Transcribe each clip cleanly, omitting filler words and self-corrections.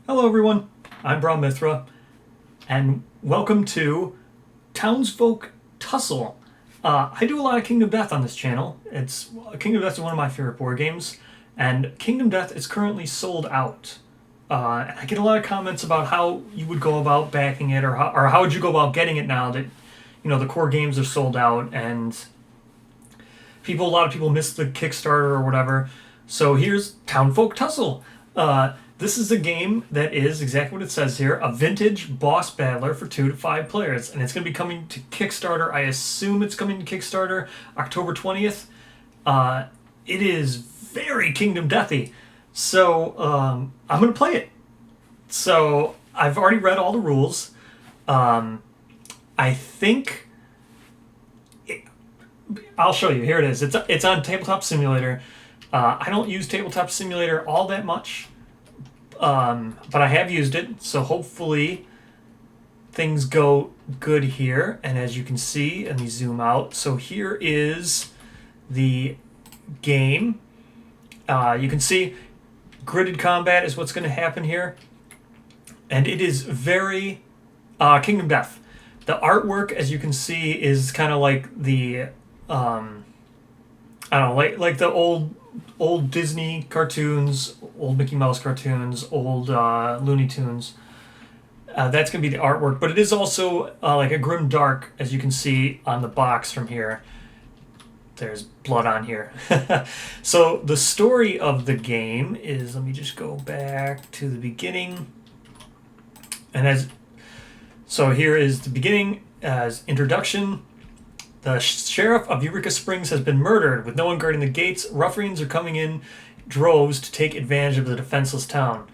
Hello everyone, I'm Braun Mithra, and welcome to Townsfolk Tussle. I do a lot of Kingdom Death on this channel. Kingdom Death is one of my favorite board games, and Kingdom Death is currently sold out. And I get a lot of comments about how you would go about backing it, or how would you go about getting it now that the core games are sold out, and a lot of people missed the Kickstarter or whatever. So here's Townsfolk Tussle. This is a game that is exactly what it says here, a vintage boss battler for 2 to 5 players. And it's going to be coming to Kickstarter. I assume it's coming to Kickstarter October 20th. It is very Kingdom Deathy. So I'm going to play it. So I've already read all the rules. I think... I'll show you. Here it is. It's on Tabletop Simulator. I don't use Tabletop Simulator all that much. But I have used it, so hopefully things go good here. And as you can see, let me zoom out. So here is the game. You can see gridded combat is what's going to happen here. And it is very Kingdom Death. The artwork, as you can see, is kind of like the, I don't know, like the old Disney cartoons, old Mickey Mouse cartoons, old Looney Tunes. That's going to be the artwork, but it is also like a grim dark, as you can see on the box from here. There's blood on here. So the story of the game is, let me just go back to the beginning. And so here is the beginning as introduction. The sheriff of Eureka Springs has been murdered. With no one guarding the gates, ruffians are coming in droves to take advantage of the defenseless town.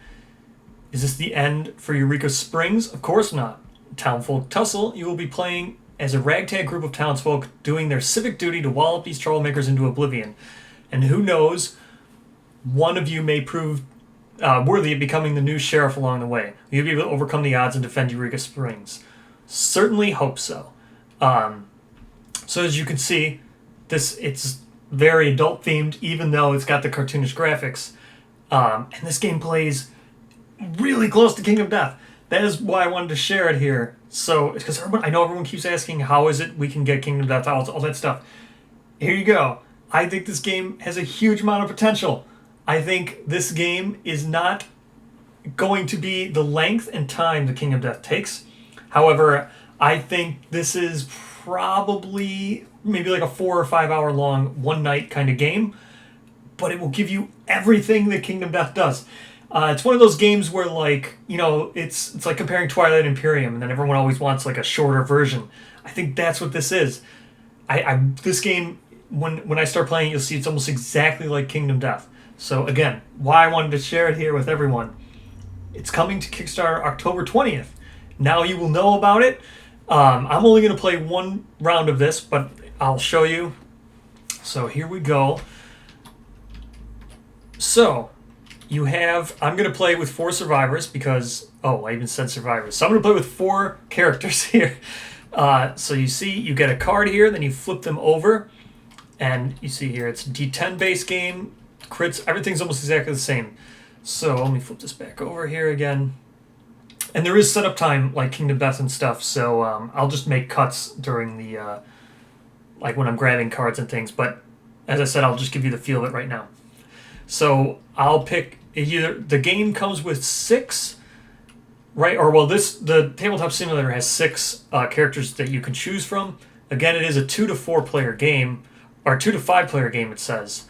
Is this the end for Eureka Springs? Of course not. Townsfolk Tussle, you will be playing as a ragtag group of townsfolk doing their civic duty to wallop these troublemakers into oblivion. And who knows, one of you may prove worthy of becoming the new sheriff along the way. You'll be able to overcome the odds and defend Eureka Springs. Certainly hope so. So as you can see, it's very adult themed, even though it's got the cartoonish graphics. And this game plays really close to Kingdom Death. That is why I wanted to share it here. So it's because I know everyone keeps asking how is it we can get Kingdom Death, all that stuff. Here you go. I think this game has a huge amount of potential. I think this game is not going to be the length and time the Kingdom Death takes. However, I think this is probably maybe like a 4 or 5 hour long one night kind of game, but it will give you everything that Kingdom Death does. It's one of those games where it's like comparing Twilight Imperium, and then everyone always wants like a shorter version. I think that's what this is. This game, when I start playing, you'll see it's almost exactly like Kingdom Death. So again, why I wanted to share it here with everyone. It's coming to Kickstarter October 20th. Now you will know about it. I'm only going to play one round of this, but I'll show you. So here we go. So I'm going to play with 4 survivors because, I even said survivors. So I'm going to play with 4 characters here. So you see, you get a card here, then you flip them over, and you see here it's a D10 base game, crits, everything's almost exactly the same. So let me flip this back over here again. And there is setup time, like Kingdom Death and stuff, so I'll just make cuts during the, like when I'm grabbing cards and things, but as I said, I'll just give you the feel of it right now. So I'll pick, the game comes with 6, right, the Tabletop Simulator has 6 characters that you can choose from. Again, it is a 2 to 4 player game, or 2 to 5 player game, it says.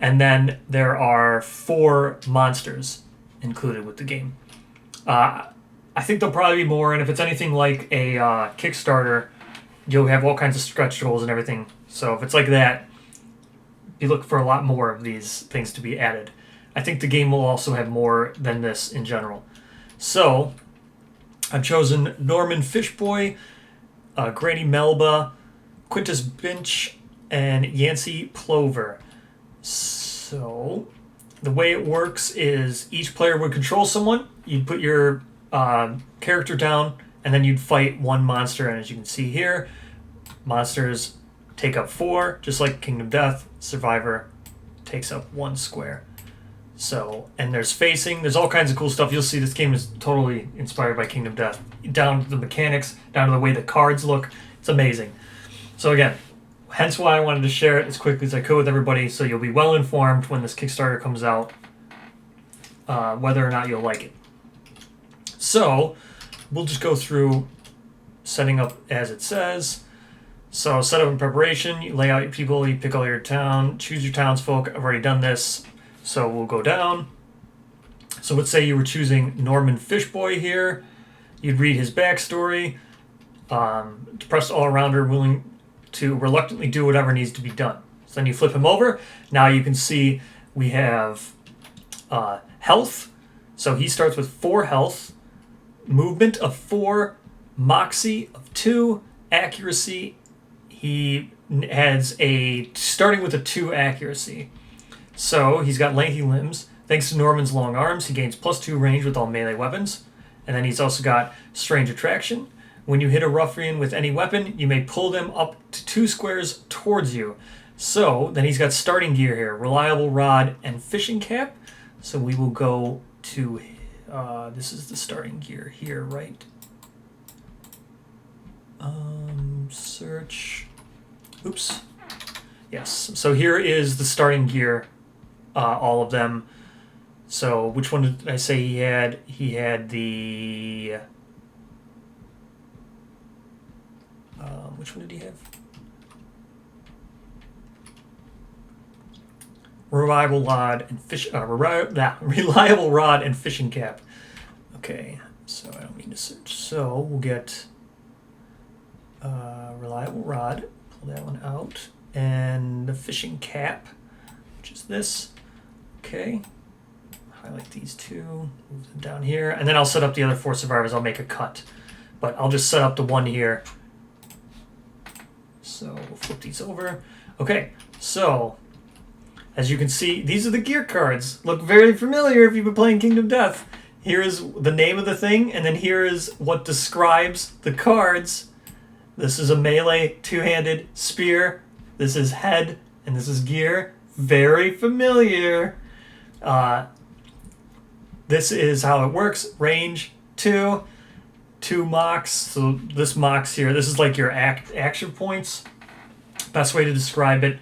And then there are 4 monsters included with the game. I think there'll probably be more, and if it's anything like a Kickstarter, you'll have all kinds of stretch goals and everything. So if it's like that, you look for a lot more of these things to be added. I think the game will also have more than this in general. So I've chosen Norman Fishboy, Granny Melba, Quintus Binch, and Yancey Plover. So the way it works is each player would control someone. You'd put your character down, and then you'd fight one monster. And as you can see here, monsters take up 4, just like Kingdom Death. Survivor takes up 1 square. So, and there's facing, there's all kinds of cool stuff. You'll see this game is totally inspired by Kingdom Death, down to the mechanics, down to the way the cards look. It's amazing. So again, hence why I wanted to share it as quickly as I could with everybody, so you'll be well informed when this Kickstarter comes out, whether or not you'll like it. So, we'll just go through setting up as it says. So, setup and preparation, you lay out your people, you pick all your town, choose your townsfolk. I've already done this. So we'll go down. So let's say you were choosing Norman Fishboy here. You'd read his backstory. Depressed all-arounder, willing to reluctantly do whatever needs to be done. So then you flip him over. Now you can see we have health. So he starts with 4 health, movement of 4, moxie of 2, accuracy. He has starting with a 2 accuracy. So, he's got lengthy limbs. Thanks to Norman's long arms, he gains +2 range with all melee weapons. And then he's also got strange attraction. When you hit a ruffian with any weapon, you may pull them up to 2 squares towards you. So, then he's got starting gear here. Reliable rod and fishing cap. So we will go to, this is the starting gear here, right? Search. Oops. Yes, so here is the starting gear. All of them. So which one did I say he had? He had the... which one did he have? Reliable rod and reliable rod and fishing cap. Okay, so I don't need to search. So we'll get reliable rod. Pull that one out. And the fishing cap, which is this. Okay, highlight these 2, move them down here, and then I'll set up the other 4 survivors. I'll make a cut, but I'll just set up the one here. So we'll flip these over. Okay, so as you can see, these are the gear cards. Look very familiar if you've been playing Kingdom Death. Here is the name of the thing, and then here is what describes the cards. This is a melee 2-handed spear. This is head, and this is gear. Very familiar. This is how it works. Range 2, 2 mocks. So this mocks here. This is like your action points. Best way to describe it.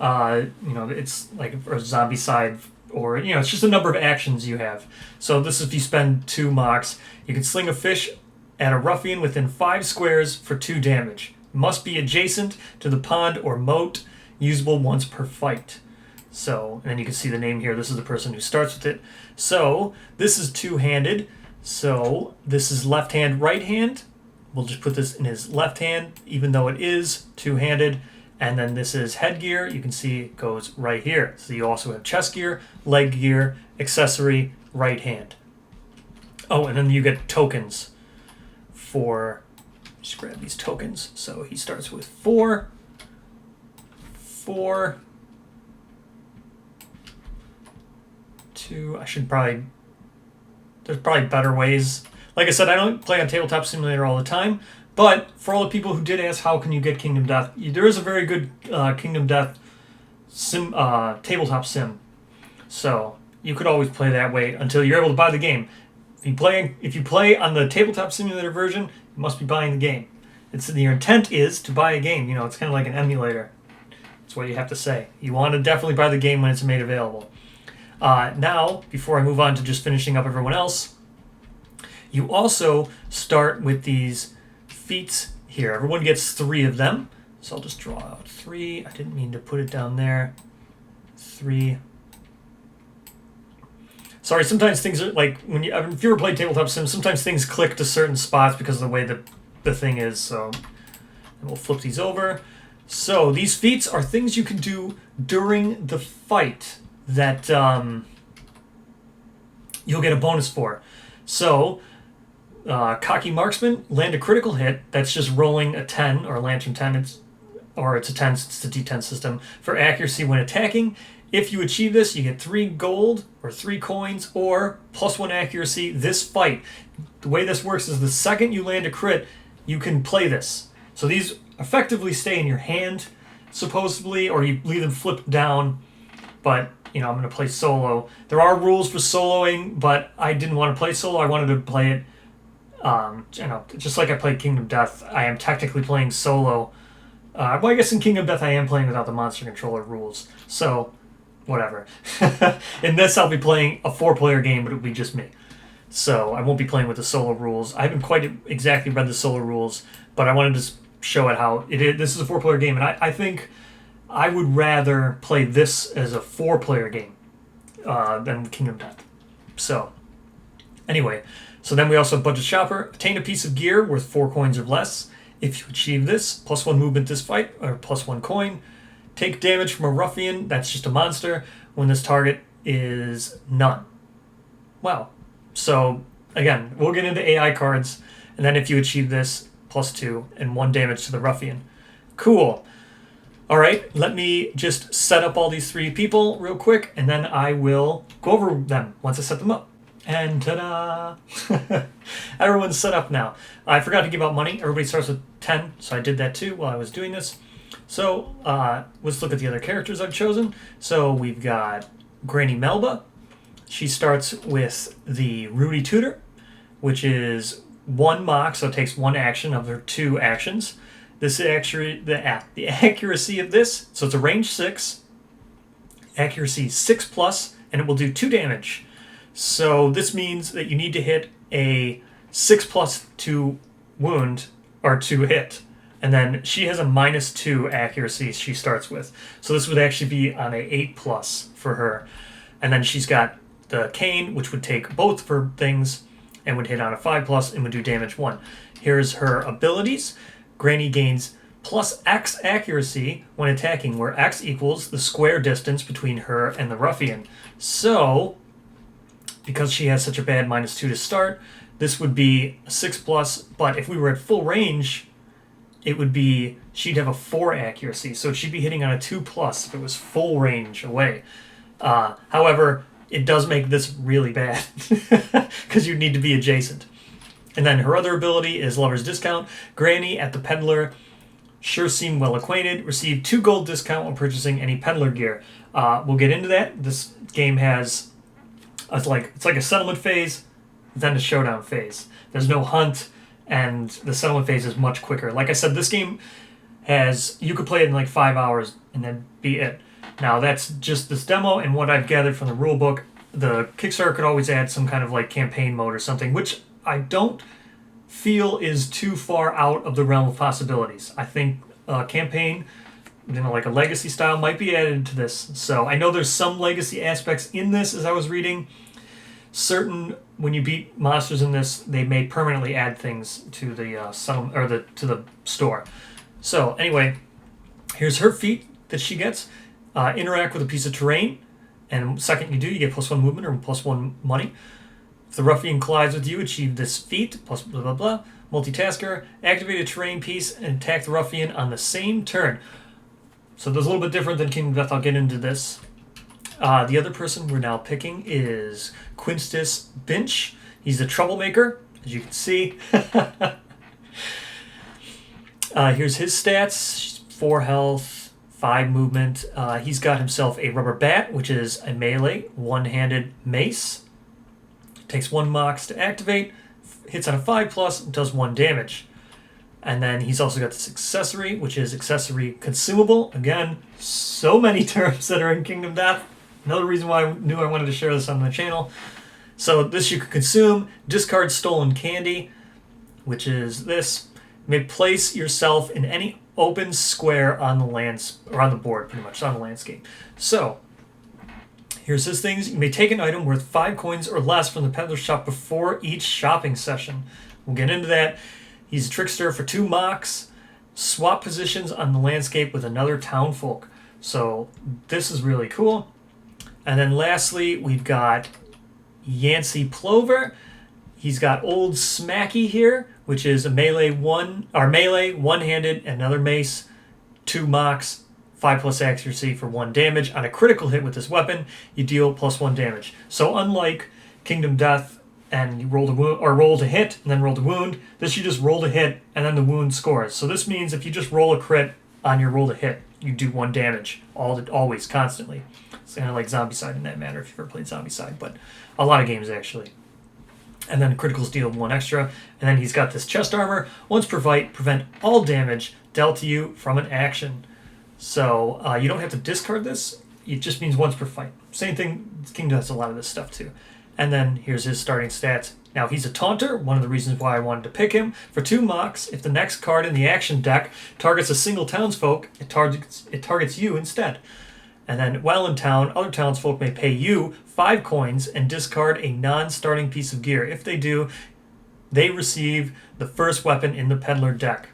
It's like a zombie side, or it's just a number of actions you have. So this is if you spend 2 mocks. You can sling a fish at a ruffian within 5 squares for 2 damage. Must be adjacent to the pond or moat. Usable once per fight. So, and then you can see the name here. This is the person who starts with it. So, this is 2-handed. So, this is left hand, right hand. We'll just put this in his left hand, even though it is 2-handed. And then this is headgear. You can see it goes right here. So, you also have chest gear, leg gear, accessory, right hand. Oh, and then you get tokens for... Just grab these tokens. So, he starts with 4. 4, 2. I should probably... There's probably better ways. Like I said, I don't play on Tabletop Simulator all the time, but for all the people who did ask how can you get Kingdom Death, there is a very good Kingdom Death tabletop sim. So you could always play that way until you're able to buy the game. If you play on the Tabletop Simulator version, you must be buying the game. Your intent is to buy a game. It's kind of like an emulator. That's what you have to say. You want to definitely buy the game when it's made available. Now, before I move on to just finishing up everyone else, you also start with these feats here. Everyone gets 3 of them. So I'll just draw out 3. I didn't mean to put it down there. 3. Sorry, sometimes things are like, if you ever played Tabletop Sim, sometimes things click to certain spots because of the way the thing is. So, and we'll flip these over. So these feats are things you can do during the fight that you'll get a bonus for. So, Cocky Marksman, land a critical hit. That's just rolling a 10 or a Lantern 10. It's a 10, it's a D10 system. For accuracy when attacking. If you achieve this, you get 3 gold or 3 coins or +1 accuracy this fight. The way this works is the second you land a crit, you can play this. So these effectively stay in your hand, supposedly, or you leave them flipped down. But I'm going to play solo. There are rules for soloing, but I didn't want to play solo. I wanted to play it, just like I played Kingdom Death. I am technically playing solo. Well, I guess in Kingdom Death I am playing without the monster controller rules. So, whatever. In this, I'll be playing a 4-player game, but it'll be just me. So I won't be playing with the solo rules. I haven't quite exactly read the solo rules, but I wanted to show it how it is. This is a 4-player game, and I think I would rather play this as a 4-player game than Kingdom Death. So, anyway, so then we also have Budget Shopper. Obtain a piece of gear worth 4 coins or less. If you achieve this, +1 movement this fight, or +1 coin. Take damage from a ruffian, that's just a monster, when this target is none. Wow. So, again, we'll get into AI cards, and then if you achieve this, +2, and 1 damage to the ruffian. Cool. All right, let me just set up all these 3 people real quick, and then I will go over them once I set them up. And ta-da! Everyone's set up now. I forgot to give out money. Everybody starts with 10, so I did that too while I was doing this. So, let's look at the other characters I've chosen. So, we've got Granny Melba. She starts with the Rudy Tutor, which is 1 mock, so it takes 1 action of her 2 actions. This actually, the accuracy of this, so it's a range 6, accuracy 6+, and it will do 2 damage. So this means that you need to hit a 6+ to wound, or to hit. And then she has a -2 accuracy she starts with. So this would actually be on a 8+ for her. And then she's got the cane, which would take both of her things and would hit on a 5+ and would do damage 1. Here's her abilities. Granny gains +X accuracy when attacking, where X equals the square distance between her and the ruffian. So, because she has such a bad -2 to start, this would be a 6+, but if we were at full range, it would be, she'd have a 4 accuracy, so she'd be hitting on a 2+ if it was full range away. However, it does make this really bad, because you need to be adjacent. And then her other ability is Lover's Discount. Granny at the Peddler, sure seem well acquainted, receive 2 gold discount when purchasing any peddler gear. We'll get into that. This game has, it's like a settlement phase, then a showdown phase. There's no hunt, and the settlement phase is much quicker. Like I said, this game has, you could play it in like 5 hours and then be it. Now that's just this demo, and what I've gathered from the rule book, the Kickstarter could always add some kind of like campaign mode or something, which I don't feel is too far out of the realm of possibilities. I think campaign, like a legacy style, might be added to this. So I know there's some legacy aspects in this, as I was reading. Certain, when you beat monsters in this, they may permanently add things to the settlement, or to the store. So anyway, here's her feat that she gets. Interact with a piece of terrain, and the second you do, you get +1 movement or +1 money. If the ruffian collides with you, achieve this feat, plus blah blah blah. Multitasker, activate a terrain piece and attack the ruffian on the same turn. So there's a little bit different than Kingdom Death. I'll get into this. The other person we're now picking is Quinstis Binch. He's a troublemaker, as you can see. Here's his stats. 4 health, 5 movement. He's got himself a rubber bat, which is a melee, one-handed mace. Takes 1 mox to activate, hits on a 5+, and does 1 damage. And then he's also got this accessory, which is accessory consumable. Again, so many terms that are in Kingdom Death. Another reason why I knew I wanted to share this on the channel. So this you could consume. Discard stolen candy, which is this. You may place yourself in any open square on the or on the board, pretty much, on the landscape. So, here's his things. You may take an item worth 5 coins or less from the peddler shop before each shopping session. We'll get into that. He's a trickster for 2 mocks. Swap positions on the landscape with another townfolk. So this is really cool. And then lastly, we've got Yancey Plover. He's got Old Smacky here, which is a melee one-handed, another mace, 2 mocks, 5+ accuracy for 1 damage. On a critical hit with this weapon, you deal +1 damage. So unlike Kingdom Death, and you roll to hit and then roll to wound, this you just roll to hit and then the wound scores. So this means if you just roll a crit on your roll to hit, You do 1 damage always, constantly. It's kind of like Zombicide in that matter, if you've ever played Zombicide, but a lot of games actually. And then criticals deal 1 extra. And then he's got this chest armor. Once per fight, prevent all damage dealt to you from an action. So you don't have to discard this. It just means once per fight. Same thing, King does a lot of this stuff too. And then here's his starting stats. Now he's a taunter, one of the reasons why I wanted to pick him. For 2 mocks, if the next card in the action deck targets a single townsfolk, it targets you instead. And then while in town, other townsfolk may pay you 5 coins and discard a non-starting piece of gear. If they do, they receive the first weapon in the peddler deck.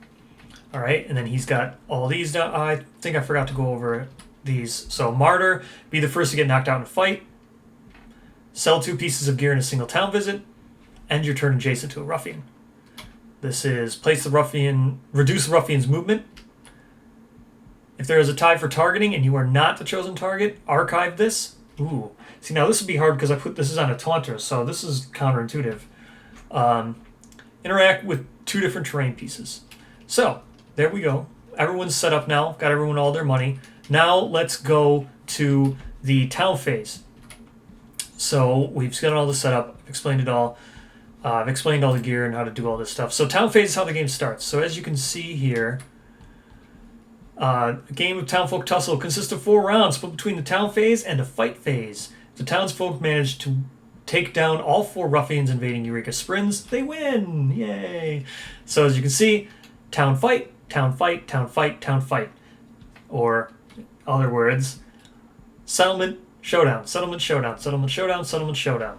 All right, and then he's got all these down. I think I forgot to go over these. So Martyr, be the first to get knocked out in a fight. Sell 2 pieces of gear in a single town visit. End your turn adjacent to a ruffian. This is reduce the ruffian's movement. If there is a tie for targeting and you are not the chosen target, archive this. Ooh. See, now this would be hard because this is on a taunter, so this is counterintuitive. Interact with 2 different terrain pieces. So, there we go. Everyone's set up now. Got everyone all their money. Now let's go to the town phase. So we've got all the setup. I've explained it all. I've explained all the gear and how to do all this stuff. So town phase is how the game starts. So as you can see here, a game of Townsfolk Tussle consists of 4 rounds split between the town phase and a fight phase. If the townsfolk manage to take down all 4 ruffians invading Eureka Springs, they win! Yay! So as you can see, town fight, town fight, town fight, town fight. Or, other words, settlement, showdown, settlement, showdown, settlement, showdown, settlement, showdown.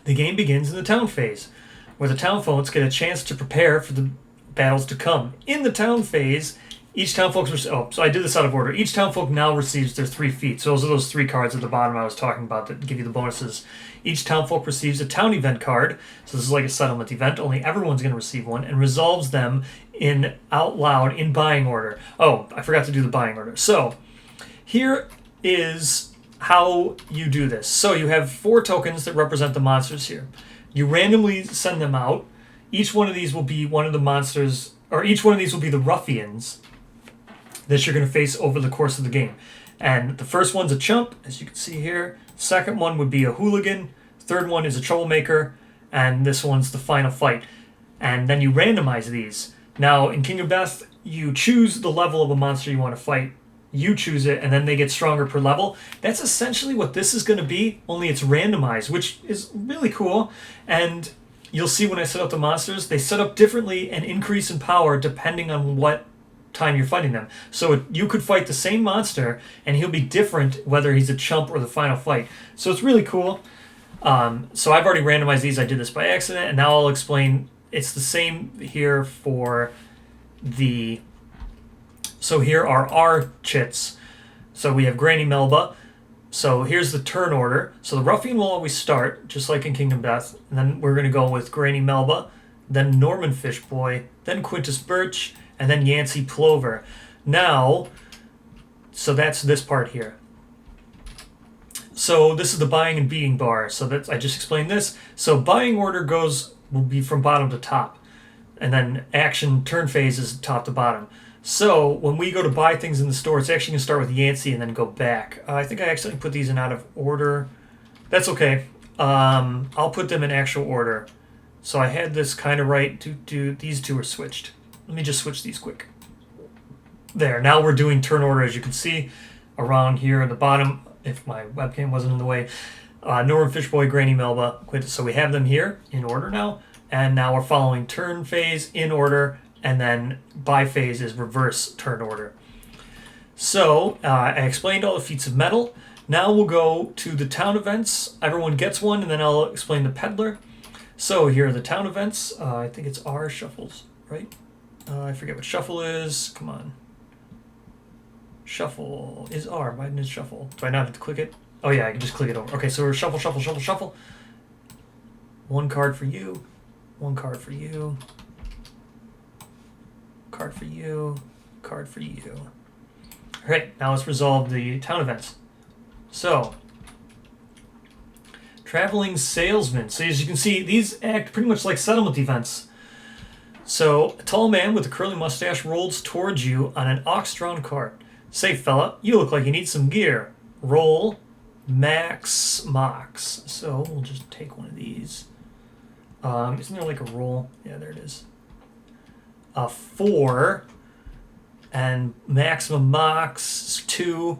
The game begins in the town phase, where the townfolks get a chance to prepare for the battles to come. In the town phase, each townfolk... so I did this out of order. Each townfolk now receives their 3 feats. So those are those 3 cards at the bottom I was talking about that give you the bonuses. Each townfolk receives a town event card. So this is like a settlement event, only everyone's going to receive one, and resolves them out loud in buying order. Oh, I forgot to do the buying order. So here is how you do this. So you have 4 tokens that represent the monsters here. You randomly send them out. Each one of these will be one of the monsters, or each one of these will be the ruffians that you're going to face over the course of the game. And the first one's a chump, as you can see here. Second one would be a hooligan. Third one is a troublemaker. And this one's the final fight. And then you randomize these. Now, in King of Death, you choose the level of a monster you want to fight. You choose it, and then they get stronger per level. That's essentially what this is going to be, only it's randomized, which is really cool. And you'll see when I set up the monsters, they set up differently and increase in power depending on what time you're fighting them. So you could fight the same monster, and he'll be different whether he's a chump or the final fight. So it's really cool. So I've already randomized these. I did this by accident, and now I'll explain. It's the same here for the... So here are our chits. So we have Granny Melba. So here's the turn order. So the ruffian will always start, just like in Kingdom Death. And then we're going to go with Granny Melba, then Norman Fishboy, then Quintus Birch, and then Yancey Plover. Now, so that's this part here. So this is the buying and beating bar. So that's, I just explained this. So buying order will be from bottom to top. And then action turn phase is top to bottom. So when we go to buy things in the store, it's actually going to start with Yancey and then go back. I think I accidentally put these in out of order. That's okay. I'll put them in actual order. So I had this kind of right. These 2 are switched. Let me just switch these quick. There. Now we're doing turn order, as you can see, around here at the bottom, if my webcam wasn't in the way. Norman Fishboy, Granny Melba, Quintus. So we have them here in order now. And now we're following turn phase in order. And then buy phase is reverse turn order. So I explained all the feats of metal. Now we'll go to the town events. Everyone gets one, and then I'll explain the peddler. So here are the town events. I think it's R shuffles, right? I forget what shuffle is. Come on. Shuffle is R. Why didn't it shuffle? Do I not have to click it? Oh yeah, I can just click it over. Okay, so we're shuffle, shuffle, shuffle, shuffle. 1 card for you. 1 card for you. Card for you, card for you. All right, now let's resolve the town events. So, traveling salesman. So as you can see, these act pretty much like settlement events. So, a tall man with a curly mustache rolls towards you on an ox-drawn cart. Say, fella, you look like you need some gear. Roll max mox. So we'll just take one of these. Isn't there like a roll? Yeah, there it is. 4 and maximum mox is 2.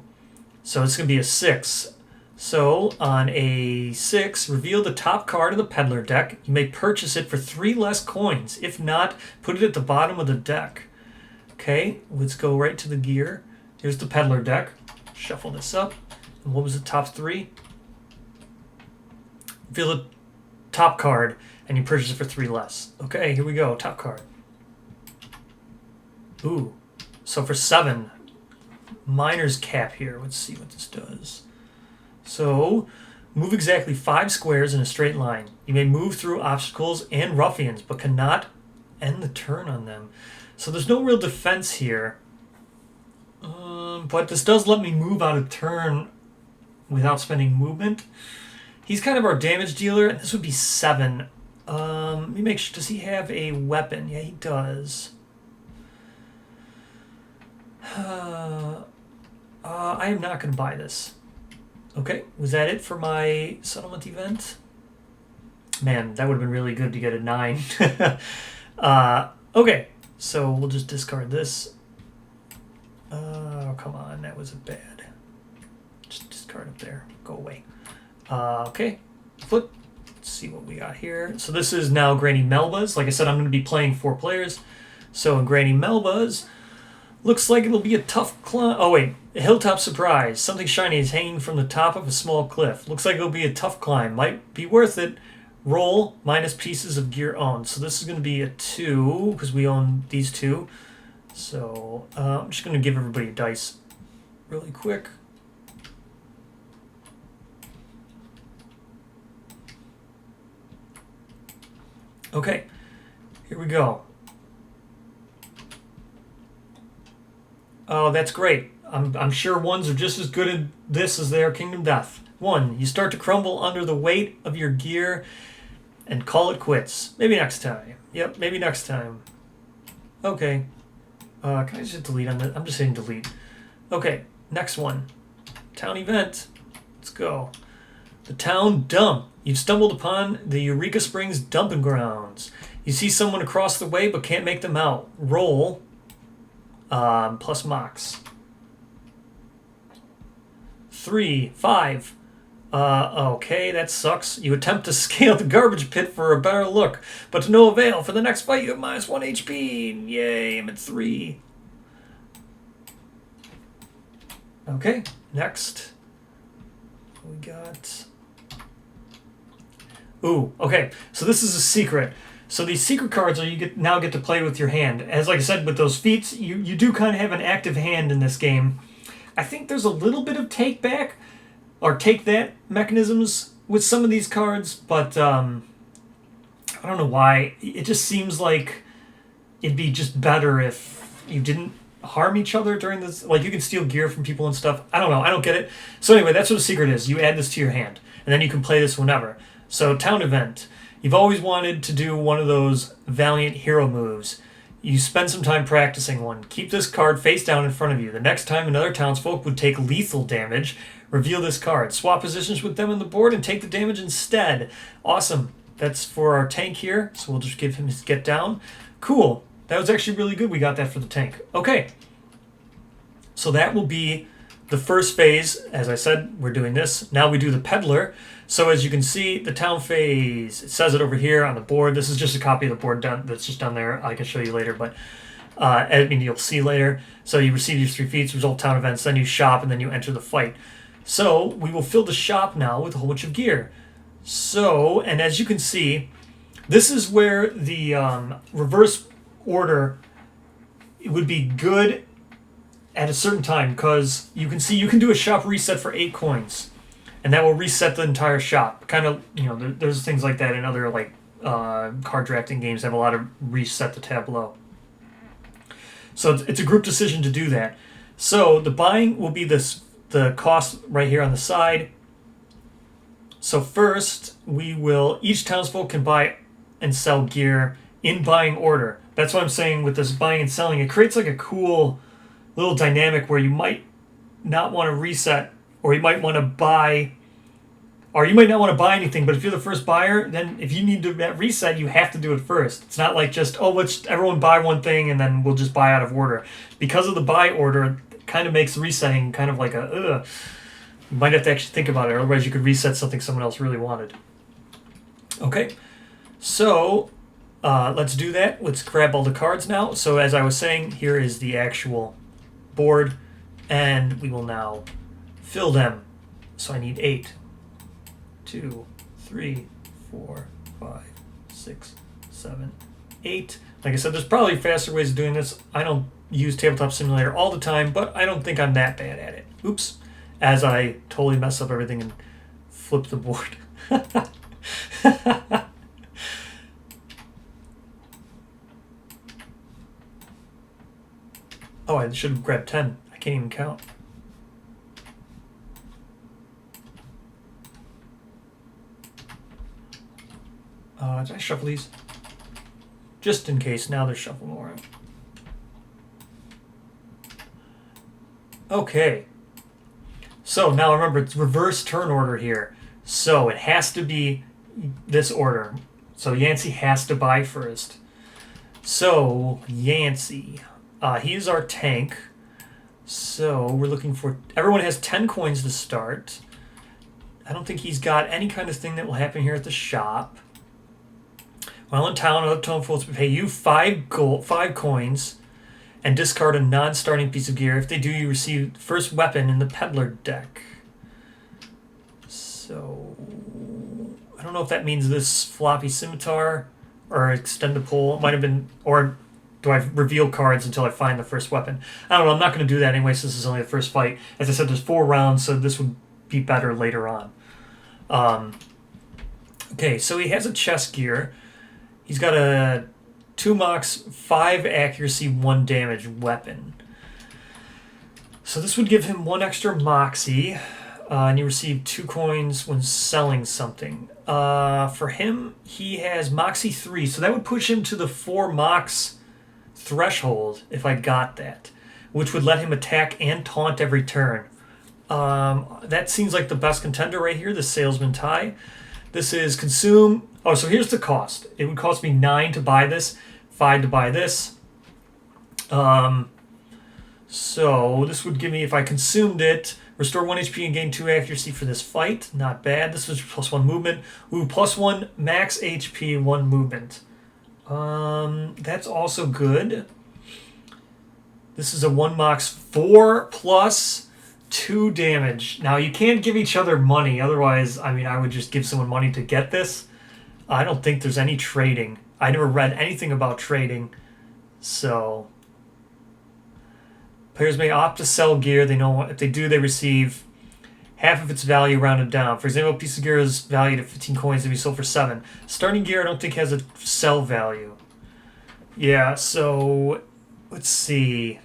So it's going to be a 6. So on a 6, reveal the top card of the peddler deck. You may purchase it for 3 less coins. If not, put it at the bottom of the deck. Okay, let's go right to the gear. Here's the peddler deck. Shuffle this up. And what was the top 3? Reveal the top card, and you purchase it for 3 less. Okay, here we go. Top card. Ooh. So for 7, miner's cap here. Let's see what this does. So, move exactly 5 squares in a straight line. You may move through obstacles and ruffians, but cannot end the turn on them. So there's no real defense here. But this does let me move out of turn without spending movement. He's kind of our damage dealer, and this would be 7. Let me make sure, does he have a weapon? Yeah, he does. I am not going to buy this. Okay, was that it for my settlement event? Man, that would have been really good to get a 9. Okay, so we'll just discard this. Oh, come on, that was a bad. Just discard up there. Go away. Okay, flip. Let's see what we got here. So this is now Granny Melba's. Like I said, I'm going to be playing 4 players. So in Granny Melba's, looks like it'll be a tough climb. Oh, wait. A hilltop surprise. Something shiny is hanging from the top of a small cliff. Looks like it'll be a tough climb. Might be worth it. Roll minus pieces of gear owned. So this is going to be a 2 because we own these 2. So I'm just going to give everybody a dice really quick. Okay. Here we go. Oh, that's great. I'm sure ones are just as good at this as they are Kingdom Death. 1, you start to crumble under the weight of your gear and call it quits. Maybe next time. Yep, maybe next time. Okay. Can I just hit delete on that? I'm just hitting delete. Okay, next one. Town event. Let's go. The town dump. You've stumbled upon the Eureka Springs dumping grounds. You see someone across the way but can't make them out. Roll plus mox. 3, 5. Okay, that sucks. You attempt to scale the garbage pit for a better look, but to no avail. For the next fight, you have minus 1 HP. Yay, I'm at 3. Okay, next. We got... Ooh, okay. So this is a secret. So these secret cards are now get to play with your hand. As like I said, with those feats, you do kind of have an active hand in this game. I think there's a little bit of take back or take that mechanisms with some of these cards, but I don't know why. It just seems like it'd be just better if you didn't harm each other during this. Like you can steal gear from people and stuff. I don't know. I don't get it. So anyway, that's what a secret is. You add this to your hand, and then you can play this whenever. So town event. You've always wanted to do one of those valiant hero moves. You spend some time practicing one. Keep this card face down in front of you. The next time another townsfolk would take lethal damage, reveal this card. Swap positions with them on the board and take the damage instead. Awesome. That's for our tank here, so we'll just give him his get down. Cool. That was actually really good we got that for the tank. Okay. So that will be the first phase. As I said, we're doing this. Now we do the peddler. So as you can see, the town phase, it says it over here on the board. This is just a copy of the board that's just done there. I can show you later, but I mean, you'll see later. So you receive your 3 feats, result town events, then you shop, and then you enter the fight. So we will fill the shop now with a whole bunch of gear. So, and as you can see, this is where the reverse order would be good at a certain time, because you can see you can do a shop reset for 8 coins. And that will reset the entire shop. Kind of, you know, there's things like that in other like card drafting games that have a lot of reset the tableau. So it's a group decision to do that. So the buying will be the cost right here on the side. So first we will, each townsfolk can buy and sell gear in buying order. That's what I'm saying with this buying and selling. It creates like a cool little dynamic where you might not want to reset, or you might want to buy, or you might not want to buy anything. But if you're the first buyer, then if you need to reset, you have to do it first. It's not like just, oh, let's everyone buy one thing and then we'll just buy out of order. Because of the buy order, it kind of makes resetting kind of like a, you might have to actually think about it. Otherwise, you could reset something someone else really wanted. Okay, so let's do that. Let's grab all the cards now. So as I was saying, here is the actual board, and we will now fill them. So I need 8, 2, 3, 4, 5, 6, 7, 8. Like I said, there's probably faster ways of doing this. I don't use Tabletop Simulator all the time, but I don't think I'm that bad at it. Oops. As I totally mess up everything and flip the board. Oh, I should have grabbed 10. I can't even count. Did I shuffle these? Just in case. Now they're shuffled around. Okay. So now remember, it's reverse turn order here. So it has to be this order. So Yancey has to buy first. So Yancey, he is our tank. So we're looking for, everyone has 10 coins to start. I don't think he's got any kind of thing that will happen here at the shop. While in town, other Townsfolk will pay you 5 coins and discard a non-starting piece of gear. If they do, you receive first weapon in the peddler deck. So I don't know if that means this floppy scimitar or extended pole. It might have been, or do I reveal cards until I find the first weapon? I don't know. I'm not going to do that anyway, since this is only the first fight. As I said, there's 4 rounds, so this would be better later on. Okay, so he has a chest gear. He's got a 2 mox, 5 accuracy, 1 damage weapon. So this would give him 1 extra moxie, and you receive 2 coins when selling something. For him, he has moxie 3, so that would push him to the 4 mox threshold if I got that, which would let him attack and taunt every turn. That seems like the best contender right here, the salesman tie. This is consume. Oh, so here's the cost. It would cost me 9 to buy this, 5 to buy this. So this would give me, if I consumed it, restore 1 HP and gain 2 accuracy for this fight. Not bad. This was plus 1 movement. Ooh, plus 1 max HP, 1 movement. That's also good. This is a 1 mox 4 plus 2 damage. Now, you can't give each other money. Otherwise, I mean, I would just give someone money to get this. I don't think there's any trading. I never read anything about trading. So, players may opt to sell gear. They know if they do, they receive half of its value rounded down. For example, a piece of gear is valued at 15 coins to be sold for 7. Starting gear, I don't think has a sell value. Yeah, so let's see.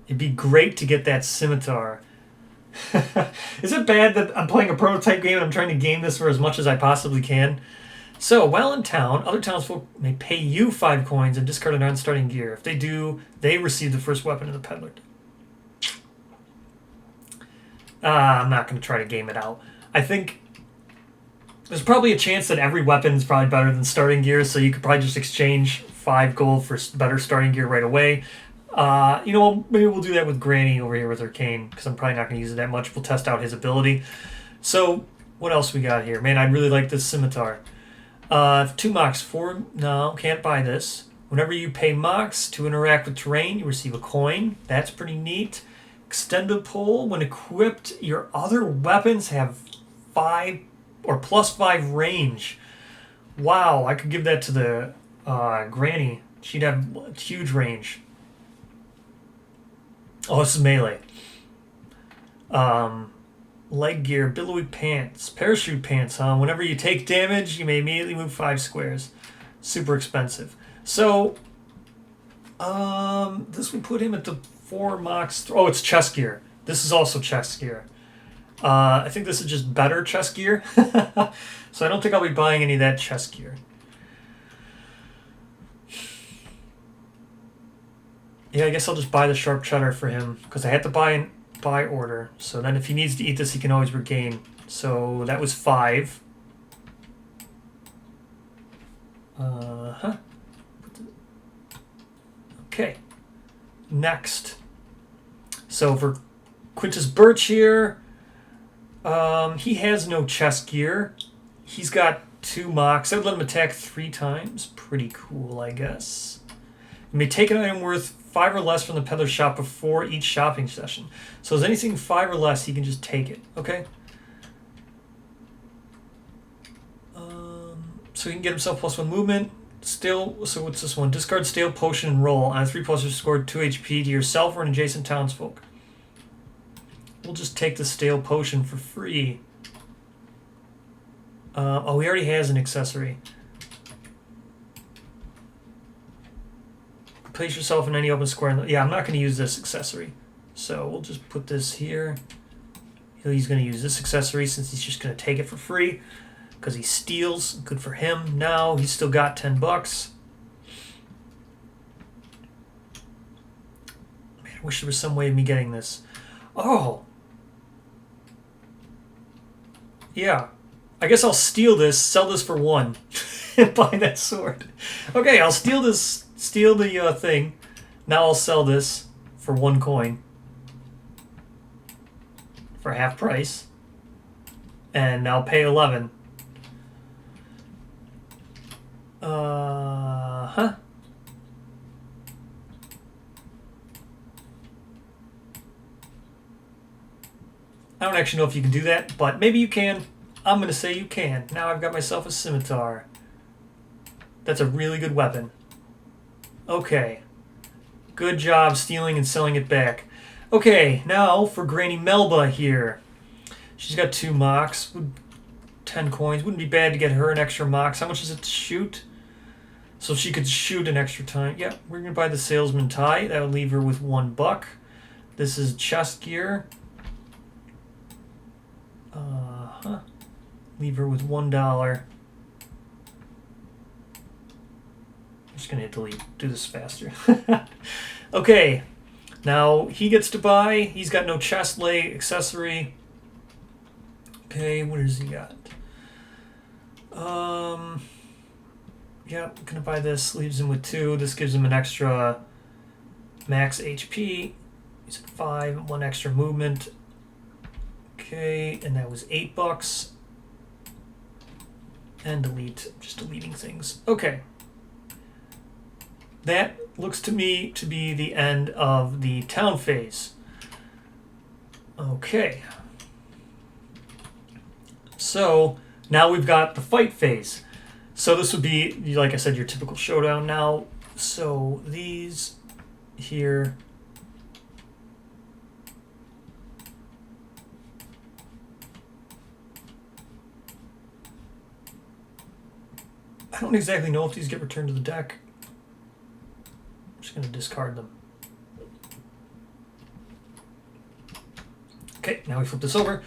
It'd be great to get that scimitar. Is it bad that I'm playing a prototype game and I'm trying to game this for as much as I possibly can? So, while in town, other townsfolk may pay you 5 coins and discard a non-starting gear. If they do, they receive the first weapon in the peddler. I'm not going to try to game it out. I think there's probably a chance that every weapon is probably better than starting gear, so you could probably just exchange 5 gold for better starting gear right away. You know, maybe we'll do that with Granny over here with her cane, because I'm probably not going to use it that much. We'll test out his ability. So, what else we got here? Man, I'd really like this scimitar. 2 mox, 4, no, can't buy this. Whenever you pay mox to interact with terrain, you receive a coin. That's pretty neat. Extended pole, when equipped, your other weapons have 5 or plus 5 range. Wow, I could give that to the Granny. She'd have huge range. Oh, this is melee. Leg gear, billowy pants, parachute pants, huh? Whenever you take damage, you may immediately move 5 squares. Super expensive. So, this would put him at the 4 mox. Oh, it's chest gear. This is also chest gear. I think this is just better chest gear. So I don't think I'll be buying any of that chest gear. Yeah, I guess I'll just buy the sharp cheddar for him because I had to buy in buy order. So then if he needs to eat this, he can always regain. So that was 5. Uh-huh. Okay. Next. So for Quintus Birch here, he has no chest gear. He's got 2 mocks. I would let him attack 3 times. Pretty cool, I guess. You may take an item worth 5 or less from the peddler shop before each shopping session. So is anything 5 or less, he can just take it. Okay. So he can get himself +1 movement. Still, so what's this one? Discard stale potion and roll. On a 3+, you scored 2 HP to yourself or an adjacent townsfolk. We'll just take the stale potion for free. Oh, he already has an accessory. Place yourself in any open square. Yeah, I'm not going to use this accessory. So we'll just put this here. He's going to use this accessory since he's just going to take it for free. Because he steals. Good for him. Now he's still got $10. Man, I wish there was some way of me getting this. Oh. Yeah. I guess I'll steal this, sell this for 1, and buy that sword. Okay, I'll steal this, steal the thing. Now I'll sell this for 1 coin. For half price. And I'll pay 11. Huh? I don't actually know if you can do that, but maybe you can. I'm going to say you can. Now I've got myself a scimitar. That's a really good weapon. Okay. Good job stealing and selling it back. Okay, now for Granny Melba here. She's got 2 mocks. 10 coins. Wouldn't be bad to get her an extra mocks. How much is it to shoot? So she could shoot an extra time. Yeah, we're going to buy the salesman tie. That would leave her with $1. This is chest gear. Leave her with $1. I'm just going to hit delete. Do this faster. Okay. Now he gets to buy. He's got no chest leg accessory. Okay, what does he got? Yeah, I'm going to buy this. Leaves him with 2. This gives him an extra max HP. He's at 5. 1 extra movement. Okay, and that was $8. And delete. Just deleting things. Okay. That looks to me to be the end of the town phase. Okay. So now we've got the fight phase. So this would be, like I said, your typical showdown now. So these here. I don't exactly know if these get returned to the deck. I'm just going to discard them. Okay, now we flip this over.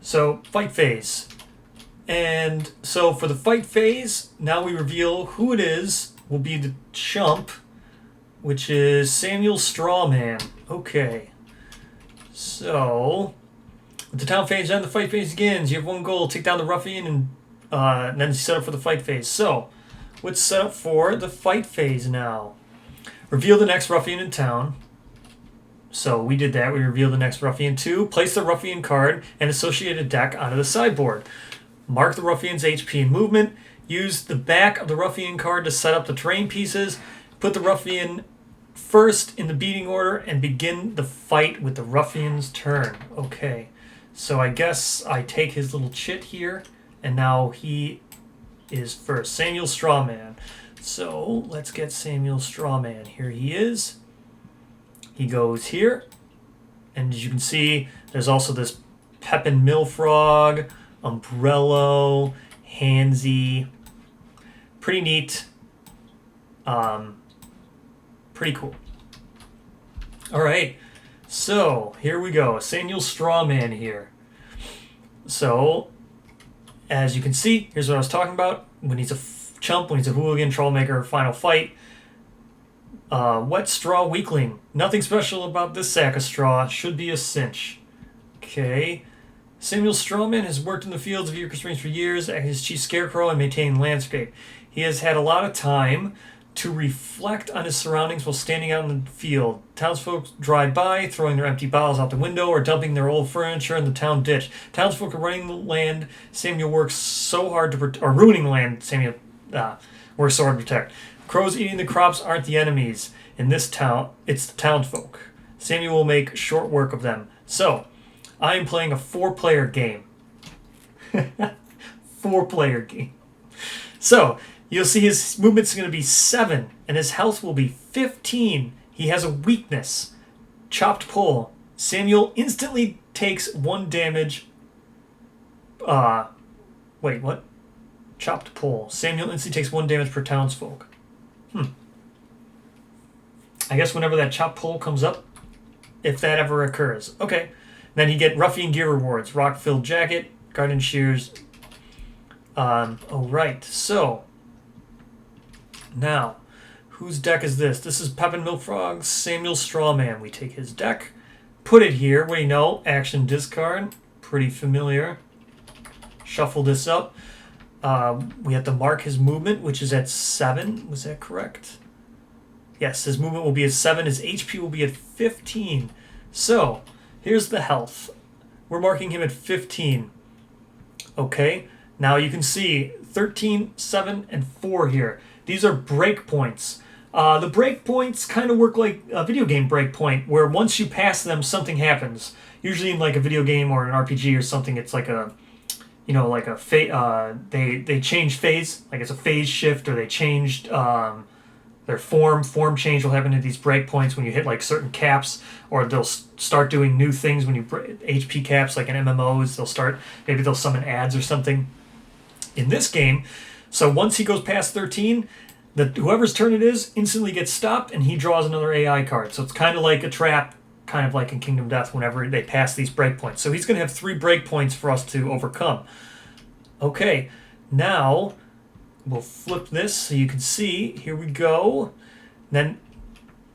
So, fight phase. And so for the fight phase, now we reveal who it is. Will be the chump, which is Samuel Strawman. Okay. So, with the town phase and the fight phase begins, you have 1 goal, take down the ruffian and then set up for the fight phase. So, let's set up for the fight phase now. Reveal the next ruffian in town. So we did that. We revealed the next ruffian. 2, place the ruffian card and associated deck onto the sideboard. Mark the ruffian's HP and movement. Use the back of the ruffian card to set up the terrain pieces. Put the ruffian first in the beating order and begin the fight with the ruffian's turn. Okay, so I guess I take his little chit here. And now he is first. Samuel Strawman. So let's get Samuel Strawman. Here he is. He goes here. And as you can see, there's also this Pepin Millfrog, Umbrello, Hansy. Pretty neat. Pretty cool. All right. So here we go. Samuel Strawman here. So as you can see, here's what I was talking about. When he's a chump, when he's a hooligan, troublemaker, final fight. Wet straw weakling. Nothing special about this sack of straw. Should be a cinch. Okay. Samuel Strawman has worked in the fields of Eucharist Range for years as chief scarecrow and maintaining landscape. He has had a lot of time to reflect on his surroundings while standing out in the field. Townsfolk drive by, throwing their empty bottles out the window or dumping their old furniture in the town ditch. Townsfolk are running the land Samuel works so hard to or ruining the land Samuel works so hard to protect. Crows eating the crops aren't the enemies. In this town, it's the townsfolk. Samuel will make short work of them. So, I am playing a 4-player game. 4-player game. So, you'll see his movement's going to be 7, and his health will be 15. He has a weakness. Chopped pull. Samuel instantly takes 1 damage. Wait, what? Chopped pull. Samuel instantly takes 1 damage per townsfolk. I guess whenever that chopped pull comes up, if that ever occurs. Okay. Then you get ruffian gear rewards. Rock-filled jacket, garden shears. Alright, so. Now, whose deck is this? This is Pepin Milfrog's Samuel Strawman. We take his deck, put it here. What do you know? Action discard. Pretty familiar. Shuffle this up. We have to mark his movement, which is at 7. Was that correct? Yes, his movement will be at 7. His HP will be at 15. So, here's the health. We're marking him at 15. Okay, now you can see 13, 7, and 4 here. These are breakpoints. The breakpoints kind of work like a video game breakpoint, where once you pass them, something happens. Usually in like a video game or an RPG or something, it's like a, you know, like a they change phase, like it's a phase shift, or they changed their form. Form change will happen at these breakpoints when you hit like certain caps, or they'll start doing new things when you HP caps, like in MMOs. Maybe they'll summon ads or something. In this game, so once he goes past 13, whoever's turn it is instantly gets stopped, and he draws another AI card. So it's kind of like a trap, kind of like in Kingdom Death whenever they pass these breakpoints. So he's going to have 3 breakpoints for us to overcome. Okay, now we'll flip this so you can see. Here we go. Then,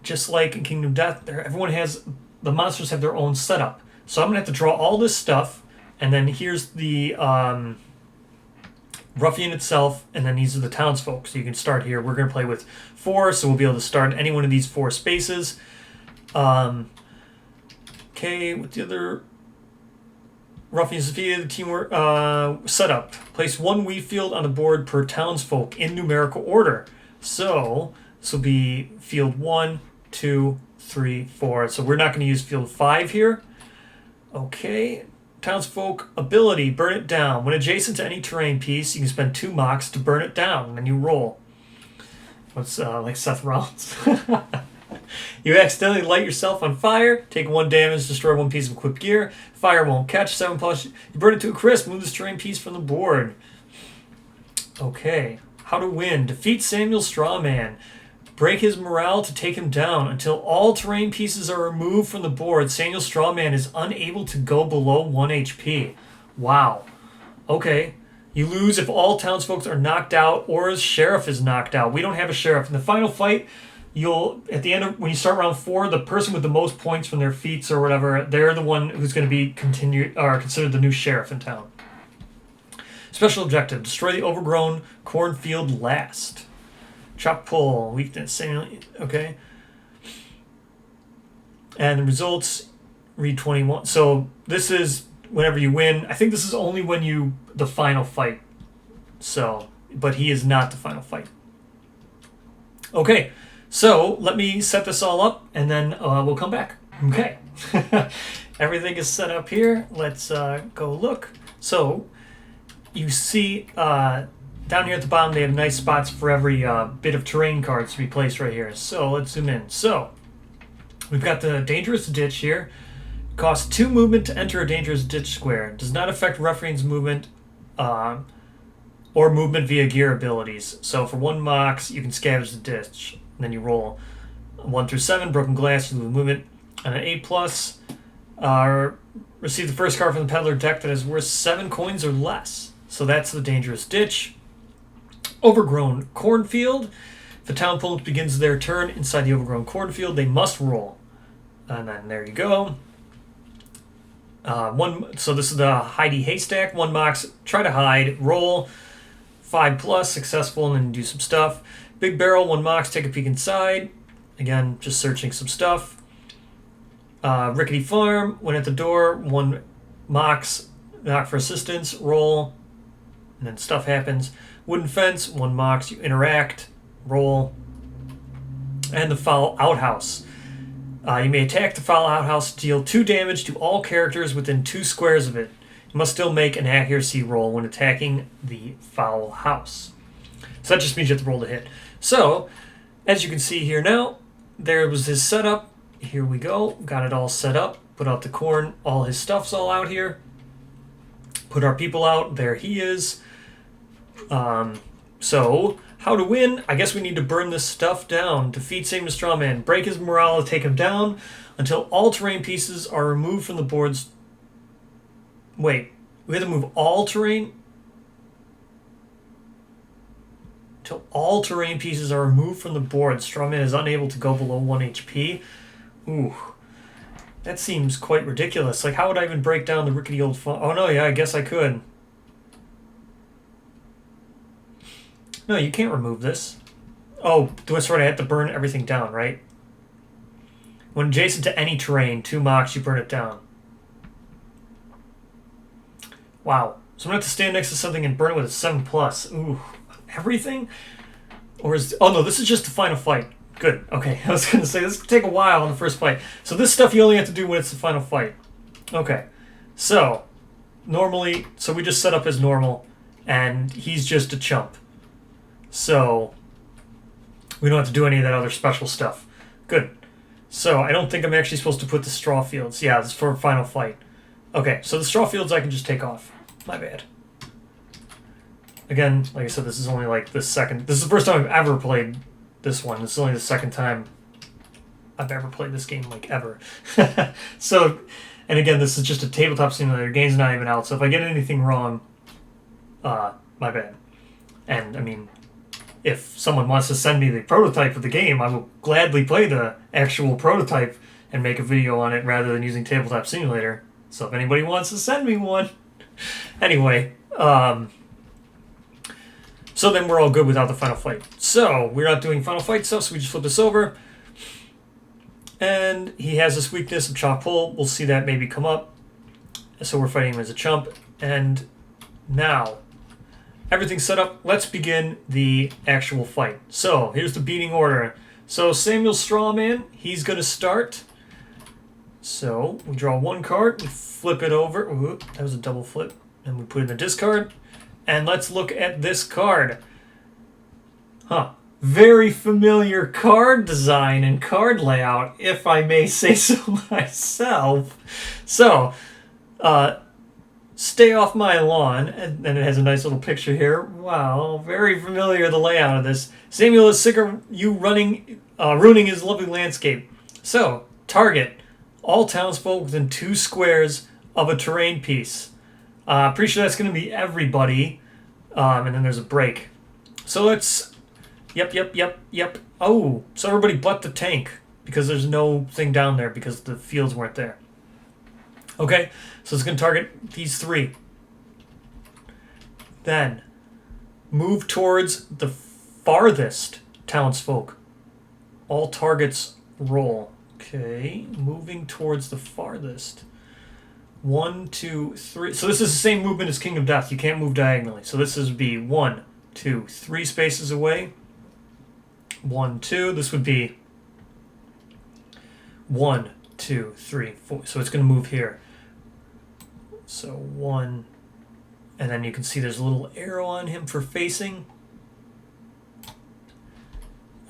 just like in Kingdom Death, the monsters have their own setup. So I'm going to have to draw all this stuff, and then here's the Ruffian itself, and then these are the townsfolk. So you can start here. We're going to play with 4, so we'll be able to start any one of these 4 spaces. Okay, with the other Ruffians defeated, the teamwork setup. Place 1 wheat field on the board per townsfolk in numerical order. So this will be field 1, 2, 3, 4. So we're not going to use field 5 here. Okay. Townsfolk ability, burn it down. When adjacent to any terrain piece, you can spend 2 mocks to burn it down, and then you roll. What's like Seth Rollins? You accidentally light yourself on fire, take 1 damage, destroy 1 piece of equipped gear. Fire won't catch, 7+. You burn it to a crisp, move this terrain piece from the board. Okay, how to win. Defeat Samuel Strawman. Break his morale to take him down. Until all terrain pieces are removed from the board, Samuel Strawman is unable to go below 1 HP. Wow. Okay. You lose if all townsfolk are knocked out or a sheriff is knocked out. We don't have a sheriff. In the final fight, at the end of when you start round 4, the person with the most points from their feats or whatever, they're the one who's going to be considered the new sheriff in town. Special objective: destroy the overgrown cornfield last. Chop pull, weakness, okay. And the results read 21. So this is whenever you win. I think this is only when the final fight. So, but he is not the final fight. Okay, so let me set this all up, and then we'll come back. Okay, everything is set up here. Let's go look. So you see down here at the bottom, they have nice spots for every bit of terrain cards to be placed right here. So let's zoom in. So we've got the dangerous ditch here. Costs 2 movement to enter a dangerous ditch square. Does not affect ruffian's movement or movement via gear abilities. So for 1 mox, you can scavenge the ditch. And then you roll 1 through 7, broken glass, you lose movement. And an 8+, receive the first card from the peddler deck that is worth 7 coins or less. So that's the dangerous ditch. Overgrown cornfield. If a Townsfolk begins their turn inside the overgrown cornfield, they must roll. And then there you go. So this is the Heidi Haystack. 1 mox, try to hide, roll. 5+, successful, and then do some stuff. Big Barrel, 1 mox, take a peek inside. Again, just searching some stuff. Rickety Farm, went at the door, 1 mox, knock for assistance, roll, and then stuff happens. Wooden Fence, 1 mox, you interact, roll. And the Foul Outhouse. You may attack the Foul Outhouse to deal 2 damage to all characters within 2 squares of it. You must still make an accuracy roll when attacking the Foul House. So that just means you have to roll to hit. So, as you can see here now, there was his setup. Here we go. Got it all set up. Put out the corn. All his stuff's all out here. Put our people out. There he is. So, how to win? I guess we need to burn this stuff down. Defeat Same as Strawman. Break his morale to take him down until all terrain pieces are removed from the boards. Wait, we have to move all terrain? Until all terrain pieces are removed from the board. Strawman is unable to go below 1 HP. Ooh, that seems quite ridiculous. Like, how would I even break down the rickety old farm? Oh, no, yeah, I guess I could. No, you can't remove this. Oh, that's right, I have to burn everything down, right? When adjacent to any terrain, 2 mox, you burn it down. Wow. So I'm going to have to stand next to something and burn it with a 7+. Ooh, everything? Or is... Oh, no, this is just the final fight. Good. Okay, I was going to say, this could take a while on the first fight. So this stuff you only have to do when it's the final fight. Okay. So, normally... So we just set up as normal, and he's just a chump. So, we don't have to do any of that other special stuff. Good. So, I don't think I'm actually supposed to put the straw fields. Yeah, this is for a final fight. Okay, so the straw fields I can just take off. My bad. Again, like I said, this is only like the second... This is the first time I've ever played this one. This is only the second time I've ever played this game, like, ever. So, and again, this is just a tabletop simulator. The game's not even out, so if I get anything wrong, my bad. And, I mean... If someone wants to send me the prototype of the game, I will gladly play the actual prototype and make a video on it rather than using Tabletop Simulator. So if anybody wants to send me one. Anyway, so then we're all good without the final fight. So we're not doing final fight stuff, so we just flip this over. And he has this weakness of chop pull. We'll see that maybe come up. So we're fighting him as a chump. And now... Everything's set up. Let's begin the actual fight. So, here's the beating order. So, Samuel Strawman, he's going to start. So, we draw 1 card, we flip it over. Ooh, that was a double flip. And we put it in the discard. And let's look at this card. Huh. Very familiar card design and card layout, if I may say so myself. So, Stay Off My Lawn, and then it has a nice little picture here. Wow, very familiar, the layout of this. Samuel is sick of you ruining his lovely landscape. So, target all townsfolk within 2 squares of a terrain piece. Pretty sure that's going to be everybody. And then there's a break. So let's... Yep. Oh, so everybody but the tank, because there's no thing down there because the fields weren't there. Okay, so it's going to target these 3. Then, move towards the farthest townsfolk. All targets roll. Okay, moving towards the farthest. 1, 2, 3. So this is the same movement as King of Death. You can't move diagonally. So this would be 1, 2, 3 spaces away. 1, 2. This would be 1, 2, 3, 4. So it's going to move here. So 1, and then you can see there's a little arrow on him for facing.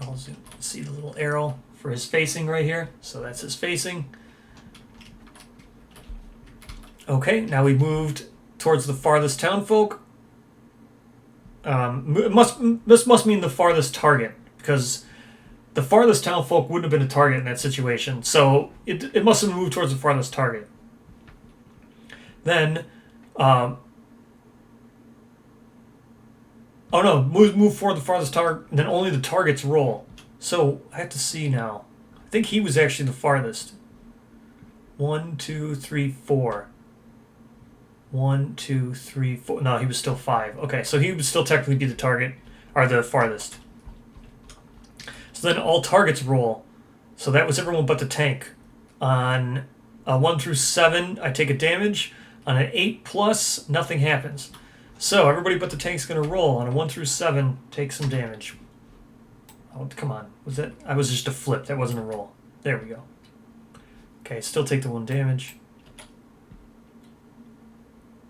I'll see the little arrow for his facing right here. So that's his facing. Okay, now we moved towards the farthest townfolk. This must mean the farthest target, because the farthest townfolk wouldn't have been a target in that situation. So it must have moved towards the farthest target. Then, Oh no, move forward the farthest target, then only the targets roll. So I have to see now. I think he was actually the farthest. 1, 2, 3, 4. 1, 2, 3, 4. No, he was still 5. Okay, so he would still technically be the target, or the farthest. So then all targets roll. So that was everyone but the tank. On a 1 through 7, I take a damage. On an 8 plus, nothing happens. So everybody but the tank's going to roll. On a 1 through 7, take some damage. Oh, come on. Was that? I was just a flip. That wasn't a roll. There we go. Okay, still take the 1 damage.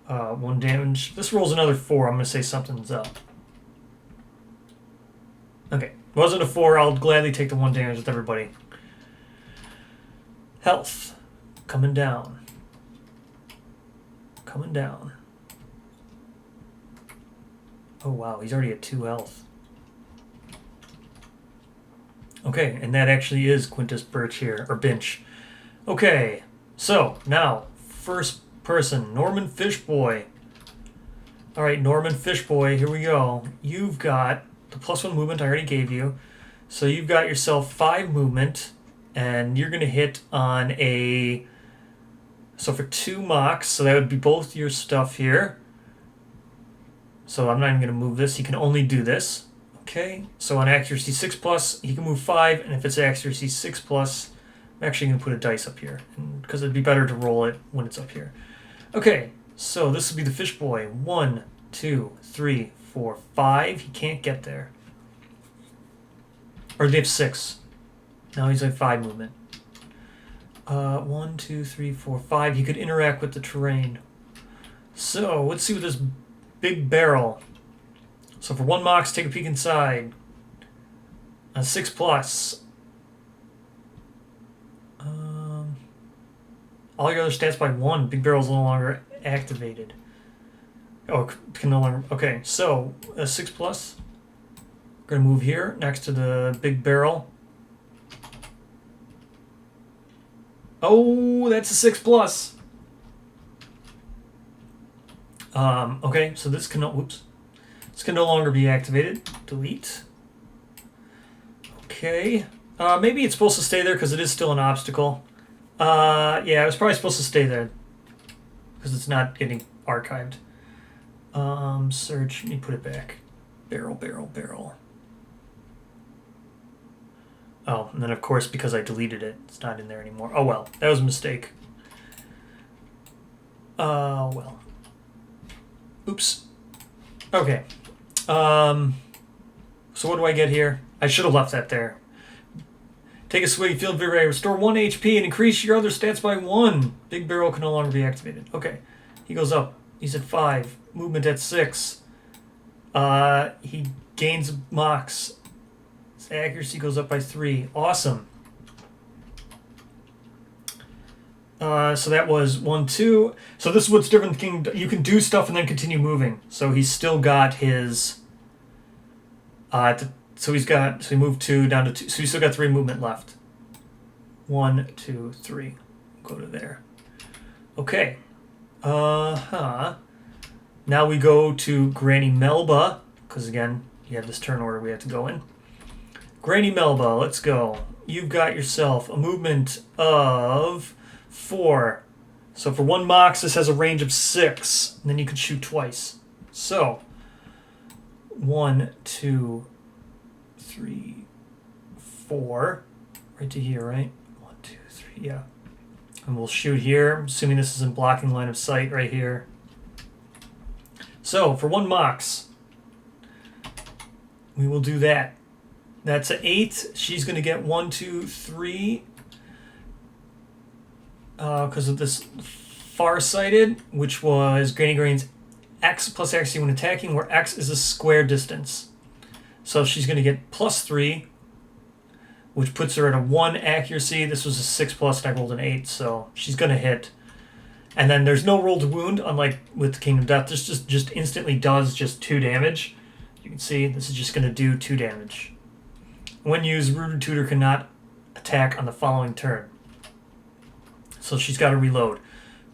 1 damage. This rolls another 4. I'm going to say something's up. Okay. Wasn't a 4. I'll gladly take the 1 damage with everybody. Health. Coming down. Coming down. Oh, wow. He's already at 2 health. Okay, and that actually is Quintus Birch here, or Binch. Okay, so now, first person, Norman Fishboy. All right, Norman Fishboy, here we go. You've got the +1 movement I already gave you. So you've got yourself 5 movement, and you're going to hit on a... So for 2 mocks, so that would be both your stuff here. So I'm not even going to move this. He can only do this. Okay, so on accuracy 6+, he can move 5, and if it's accuracy 6+, I'm actually going to put a dice up here, because it'd be better to roll it when it's up here. Okay, so this will be the fish boy. 1, 2, 3, 4, 5. He can't get there. Or they have 6. Now he's at 5 movement. 1, 2, 3, 4, 5. He could interact with the terrain. So let's see what this big barrel. So for 1 mox, take a peek inside. A 6+. All your other stats by 1. Big barrel's no longer activated. Oh, can no longer. Okay, so a 6+. We're gonna move here next to the big barrel. Oh, that's a 6+. Okay, so this can whoops. This can no longer be activated. Delete. Okay. Maybe it's supposed to stay there because it is still an obstacle. Yeah, it was probably supposed to stay there because it's not getting archived. Search. Let me put it back. Barrel, barrel, barrel. Oh, and then of course because I deleted it, it's not in there anymore. Oh well, that was a mistake. Well. Oops. Okay. So what do I get here? I should have left that there. Take a swig, feel very restore 1 HP and increase your other stats by 1. Big barrel can no longer be activated. Okay. He goes up. He's at 5. Movement at 6. He gains mox. His accuracy goes up by 3. Awesome. So that was 1, 2. So this is what's different. You can do stuff and then continue moving. So he's still got his... So he moved 2 down to 2. So he's still got 3 movement left. 1, 2, 3. Go to there. Okay. Now we go to Granny Melba. Because again, you have this turn order we have to go in. Granny Melba, let's go. You've got yourself a movement of 4. So for 1 mox, this has a range of 6. And then you can shoot twice. So 1, 2, 3, 4. Right to here, right? 1, 2, 3, yeah. And we'll shoot here, assuming this is in blocking line of sight right here. So for 1 mox, we will do that. That's an 8. She's going to get 1, 2, 3. Because of this farsighted, which was Granny Green's X plus accuracy when attacking, where X is a square distance. So she's going to get +3, which puts her at a 1 accuracy. This was a 6+, and I rolled an 8, so she's going to hit. And then there's no roll to wound, unlike with the Kingdom Death. This just instantly does just 2 damage. You can see this is just going to do 2 damage. When used, Rooted Tutor cannot attack on the following turn. So she's got to reload.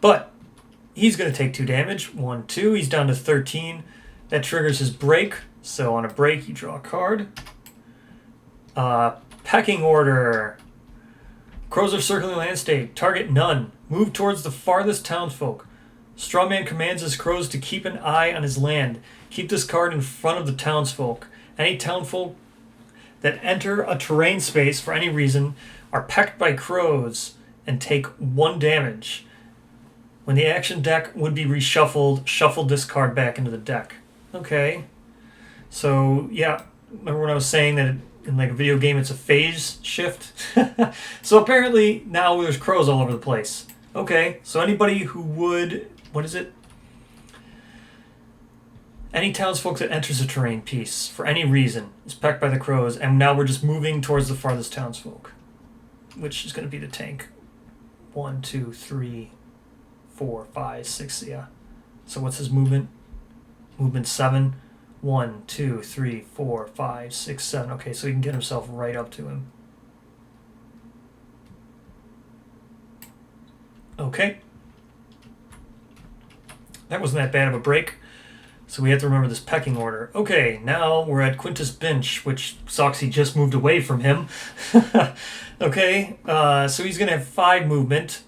But he's going to take 2 damage. 1, 2. He's down to 13. That triggers his break. So on a break, you draw a card. Pecking order. Crows are circling landscape. Target none. Move towards the farthest townsfolk. Strawman commands his crows to keep an eye on his land. Keep this card in front of the townsfolk. Any townsfolk that enter a terrain space for any reason are pecked by crows and take 1 damage. When the action deck would be reshuffled, shuffle this card back into the deck. Okay. So, yeah, remember when I was saying that in like a video game it's a phase shift? So apparently now there's crows all over the place. Okay, so anybody who would... What is it? Any townsfolk that enters a terrain piece for any reason is pecked by the crows, and now we're just moving towards the farthest townsfolk, which is going to be the tank. 1, 2, 3, 4, 5, 6, yeah. So what's his movement? Movement 7. 1, 2, 3, 4, 5, 6, 7. Okay, so he can get himself right up to him. Okay. That wasn't that bad of a break. So we have to remember this pecking order. Okay, now we're at Quintus Binch, which sucks. He just moved away from him. Okay, so he's going to have 5 movement.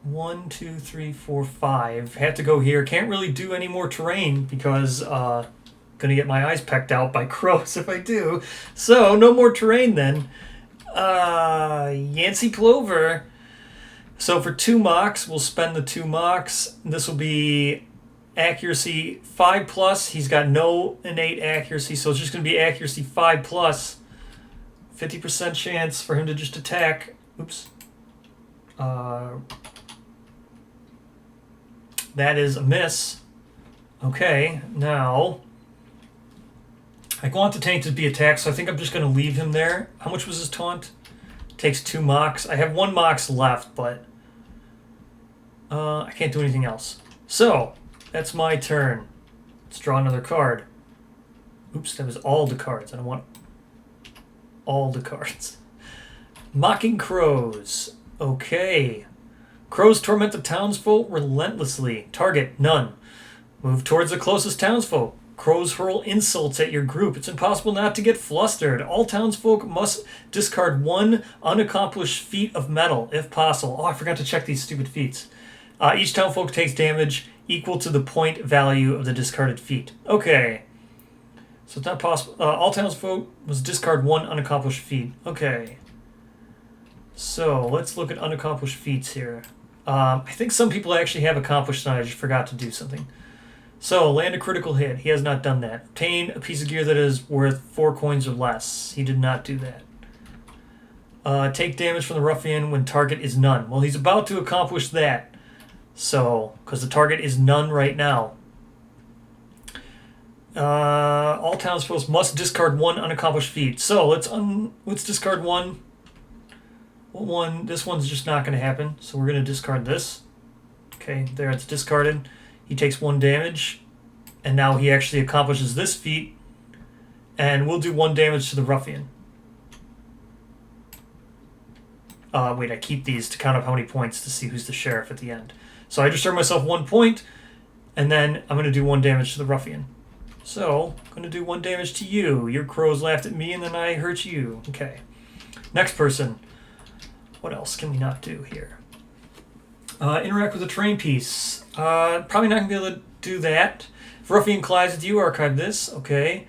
1, 2, 3, 4, 5. Have to go here. Can't really do any more terrain because gonna get my eyes pecked out by crows if I do. So no more terrain then. Yancey Plover. So for 2 mocks, we'll spend the 2 mocks. This will be accuracy 5+. He's got no innate accuracy, so it's just gonna be accuracy 5+. 50% chance for him to just attack. Oops. That is a miss. Okay, now I want the tank to be attacked, so I think I'm just going to leave him there. How much was his taunt? Takes 2 mocks. I have 1 mocks left, but I can't do anything else. So, that's my turn. Let's draw another card. Oops, that was all the cards. I don't want all the cards. Mocking Crows. Okay. Crows torment the townsfolk relentlessly. Target, none. Move towards the closest townsfolk. Crows hurl insults at your group. It's impossible not to get flustered. All townsfolk must discard 1 unaccomplished feat of metal, if possible. Oh, I forgot to check these stupid feats. Each townsfolk takes damage equal to the point value of the discarded feat. Okay. So it's not possible. All townsfolk must discard 1 unaccomplished feat. Okay. So let's look at unaccomplished feats here. I think some people actually have accomplished and I just forgot to do something. So, land a critical hit. He has not done that. Obtain a piece of gear that is worth 4 coins or less. He did not do that. Take damage from the ruffian when target is none. Well, he's about to accomplish that. So, because the target is none right now. All townsfolk must discard 1 unaccomplished feat. So, let's discard 1. Well, this one's just not going to happen, so we're going to discard this. Okay, there, it's discarded. He takes 1 damage, and now he actually accomplishes this feat, and we'll do 1 damage to the ruffian. Wait, I keep these to count up how many points to see who's the sheriff at the end. So I just earned myself 1 point, and then I'm going to do 1 damage to the ruffian. So, I'm going to do 1 damage to you. Your crows laughed at me, and then I hurt you. Okay. Next person. What else can we not do here? Interact with a terrain piece. Probably not going to be able to do that. If ruffian collides with you, archive this. Okay.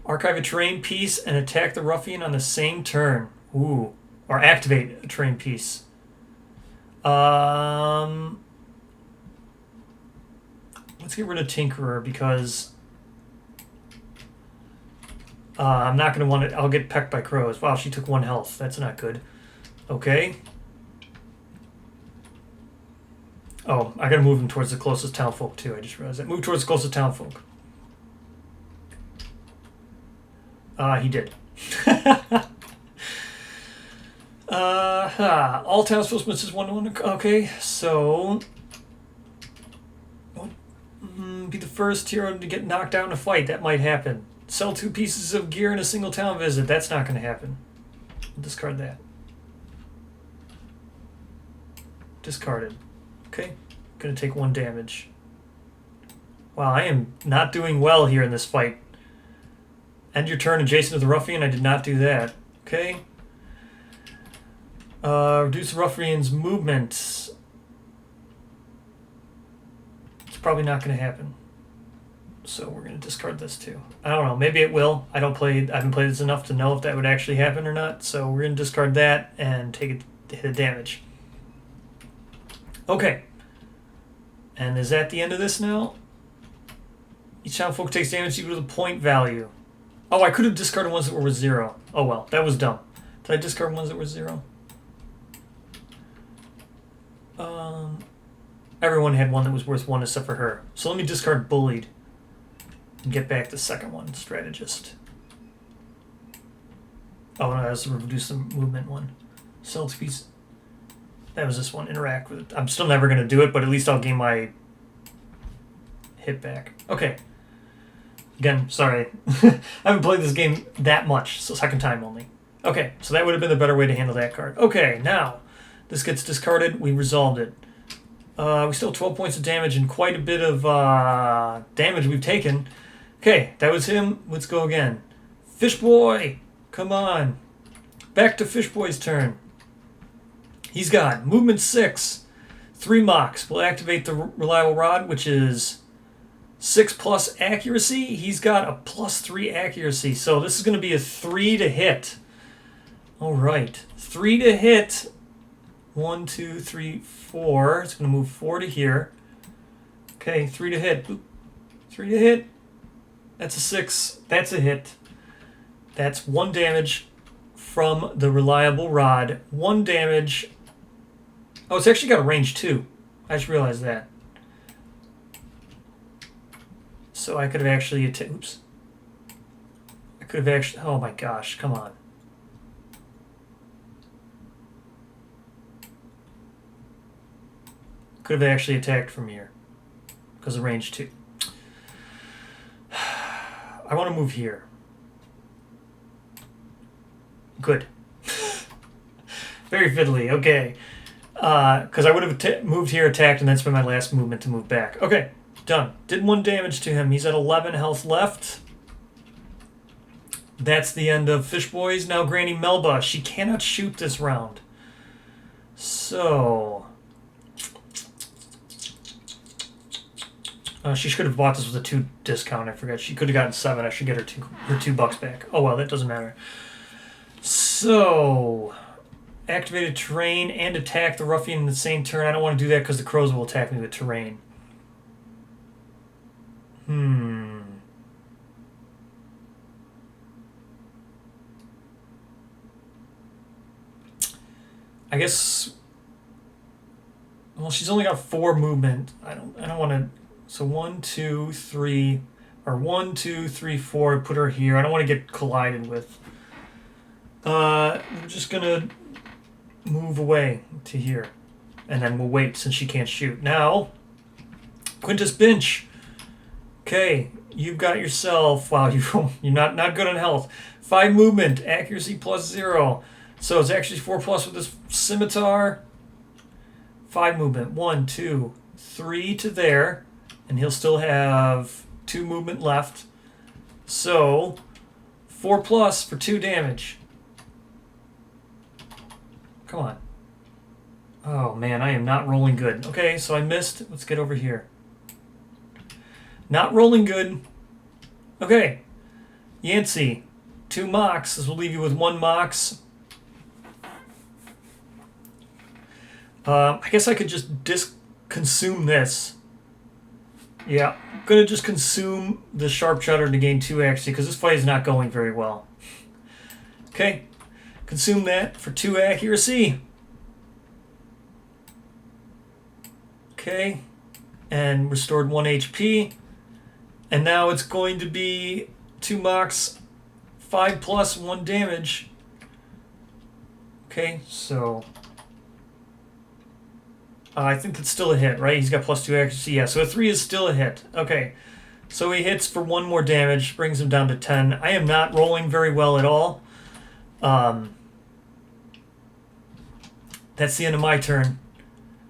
Archive a terrain piece and attack the ruffian on the same turn. Ooh. Or activate a terrain piece. Let's get rid of Tinkerer because I'm not going to want it. I'll get pecked by crows. Wow, she took 1 health. That's not good. Okay. Oh, I gotta move him towards the closest townfolk too. I just realized that. Move towards the closest townfolk. He did. All townsfolk must just 1 Okay, so be the first hero to get knocked out in a fight. That might happen. Sell 2 pieces of gear in a single town visit. That's not going to happen. Discard that. Discarded. Okay. Gonna take 1 damage. Wow, I am not doing well here in this fight. End your turn adjacent to the ruffian. I did not do that. Okay. Reduce the ruffian's movement. It's probably not going to happen. So we're going to discard this too. I don't know. Maybe it will. I haven't played this enough to know if that would actually happen or not. So we're going to discard that and take a hit of damage. Okay. And is that the end of this now? Each Townsfolk takes damage equal to the point value. Oh, I could have discarded ones that were 0. Oh well, that was dumb. Did I discard ones that were 0? Everyone had one that was worth 1 except for her. So let me discard Bullied and get back the second one, Strategist. Oh, no, that was the reduce the movement one. Select piece. That was this one. Interact with it. I'm still never going to do it, but at least I'll gain my hit back. Okay. Again, sorry. I haven't played this game that much, so second time only. Okay, so that would have been the better way to handle that card. Okay, now, this gets discarded. We resolved it. We still have 12 points of damage and quite a bit of damage we've taken. Okay, that was him. Let's go again. Fish Boy! Come on. Back to Fish Boy's turn. He's got movement 6, 3 mocks. We'll activate the Reliable Rod, which is 6 plus accuracy. He's got a +3 accuracy. So this is going to be a 3 to hit. All right. 3 to hit. 1, 2, 3, 4. It's going to move 4 to here. Okay, 3 to hit. Boop. 3 to hit. That's a 6. That's a hit. That's 1 damage from the Reliable Rod. 1 damage. Oh, it's actually got a range 2. I just realized that. So I could have actually... Oops. I could have actually... Oh my gosh, come on. Could have actually attacked from here. Because of range 2. I want to move here. Good. Very fiddly. Okay. Because I would have moved here, attacked, and that's been my last movement to move back. Okay. Done. Did 1 damage to him. He's at 11 health left. That's the end of Fish Boys. Now Granny Melba. She cannot shoot this round. So... she should have bought this with a 2 discount. I forgot. She could have gotten 7. I should get her $2 back. Oh well, that doesn't matter. So, activated terrain and attack the ruffian in the same turn. I don't want to do that because the crows will attack me with terrain. I guess. Well, she's only got 4 movement. I don't want to. So 1, 2, 3, or 1, 2, 3, 4. Put her here. I don't want to get collided with. I'm just gonna move away to here, and then we'll wait since she can't shoot. Now, Quintus Binch. Okay, you've got yourself. Wow, you're not good on health. 5 movement, accuracy +0. So it's actually 4 plus with this scimitar. 5 movement. 1, 2, 3 to there. And he'll still have 2 movement left. So, 4 plus for 2 damage. Come on. Oh man, I am not rolling good. Okay, so I missed. Let's get over here. Not rolling good. Okay. Yancey. 2 mocks. This will leave you with 1 mocks. I guess I could just consume this. Yeah, I'm going to just consume the Sharpshooter to gain 2 accuracy because this fight is not going very well. Okay, consume that for 2 accuracy. Okay, and restored 1 HP. And now it's going to be 2 mocks, 5 plus 1 damage. Okay, so... I think that's still a hit, right? He's got +2 accuracy. Yeah, so a 3 is still a hit. Okay, so he hits for 1 more damage, brings him down to 10. I am not rolling very well at all. That's the end of my turn.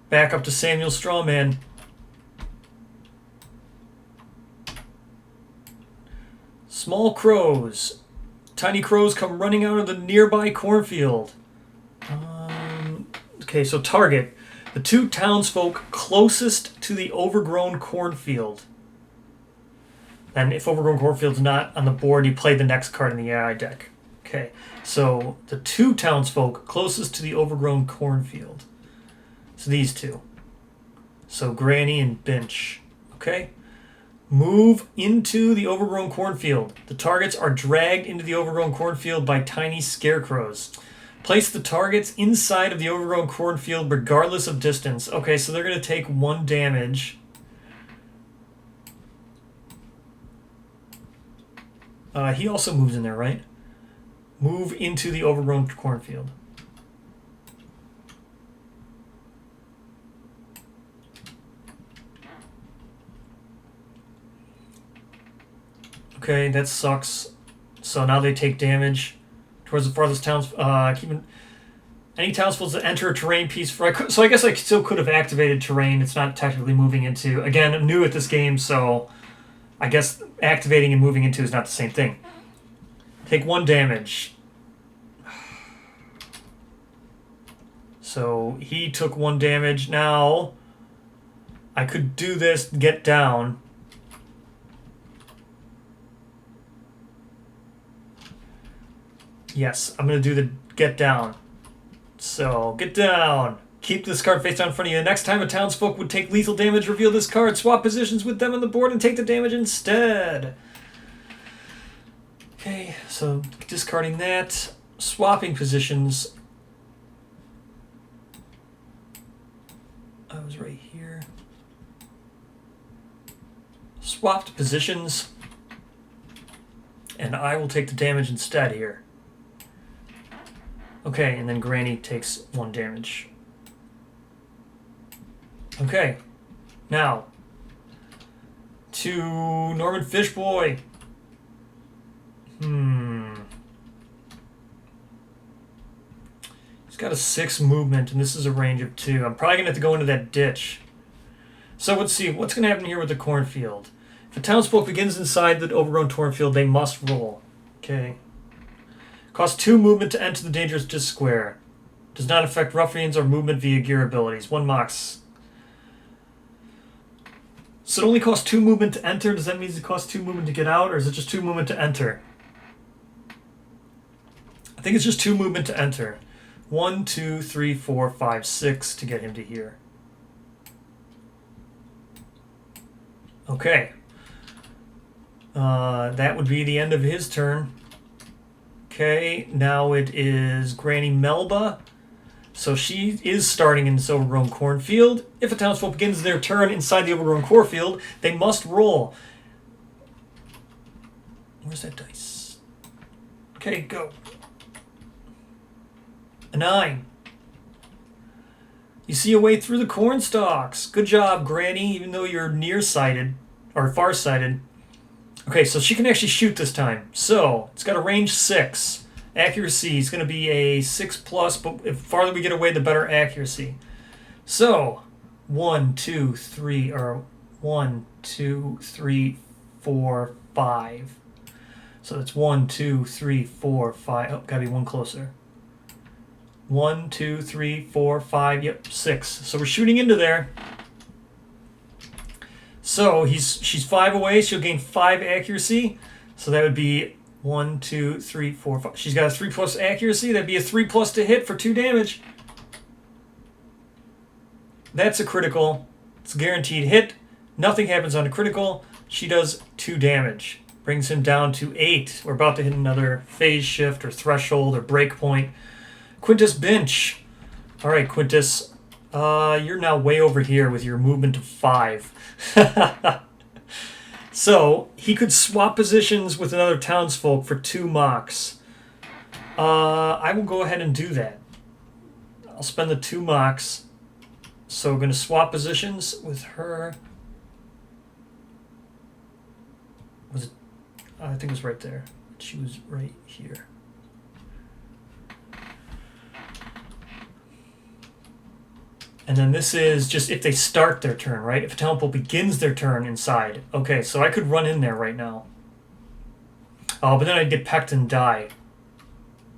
Back up to Samuel Strawman. Small crows. Tiny crows come running out of the nearby cornfield. Okay, so target. The 2 townsfolk closest to the overgrown cornfield. And if overgrown cornfield's not on the board, you play the next card in the AI deck. Okay, so the 2 townsfolk closest to the overgrown cornfield. So these 2. So Granny and Binch. Okay? Move into the overgrown cornfield. The targets are dragged into the overgrown cornfield by tiny scarecrows. Place the targets inside of the overgrown cornfield regardless of distance. Okay, so they're going to take 1 damage. He also moves in there, right? Move into the overgrown cornfield. Okay, that sucks. So now they take damage towards the farthest towns. Keeping any townsfolk that enter a terrain piece. So I guess I still could have activated terrain. It's not technically moving into. Again, I'm new at this game, so I guess activating and moving into is not the same thing. Take 1 damage. So he took 1 damage. Now I could do this, get down. Yes, I'm going to do the get down. So, get down. Keep this card face down in front of you. The next time a townsfolk would take lethal damage, reveal this card, swap positions with them on the board, and take the damage instead. Okay, so discarding that. Swapping positions. I was right here. Swapped positions. And I will take the damage instead here. Okay, and then Granny takes 1 damage. Okay, now to Norman Fishboy. He's got a 6 movement, and this is a range of 2. I'm probably going to have to go into that ditch. So let's see, what's going to happen here with the cornfield? If a townsfolk begins inside the overgrown cornfield, they must roll. Okay. Costs 2 movement to enter the dangerous disc square. Does not affect ruffians or movement via gear abilities. 1 mox. So it only costs 2 movement to enter. Does that mean it costs 2 movement to get out, or is it just 2 movement to enter? I think it's just 2 movement to enter. 1, 2, 3, 4, 5, 6 to get him to here. Okay. That would be the end of his turn. Okay, now it is Granny Melba. So she is starting in this overgrown cornfield. If a townsfolk begins their turn inside the overgrown cornfield, they must roll. Where's that dice? Okay, go. A 9. You see a way through the corn stalks. Good job, Granny, even though you're nearsighted, or farsighted. Okay, so she can actually shoot this time. So, it's got a range 6. Accuracy is going to be a 6+, but the farther we get away, the better accuracy. So, 1, 2, 3, 4, 5. So that's 1, 2, 3, 4, 5. Oh, gotta be 1 closer. 1, 2, 3, 4, 5. Yep, 6. So we're shooting into there. So she's 5 away. She'll gain 5 accuracy. So that would be 1, 2, 3, 4, 5. She's got a 3+ accuracy. That'd be a 3+ to hit for 2 damage. That's a critical. It's a guaranteed hit. Nothing happens on a critical. She does 2 damage. Brings him down to 8. We're about to hit another phase shift or threshold or break point. Quintus Binch. All right, Quintus. You're now way over here with your movement of 5. So he could swap positions with another townsfolk for 2 mox. I will go ahead and do that. I'll spend the 2 mox. So we're going to swap positions with her. Was it? I think it was right there. She was right here. And then this is just if they start their turn, right? If a townsfolk begins their turn inside. Okay, so I could run in there right now. Oh, but then I'd get pecked and die.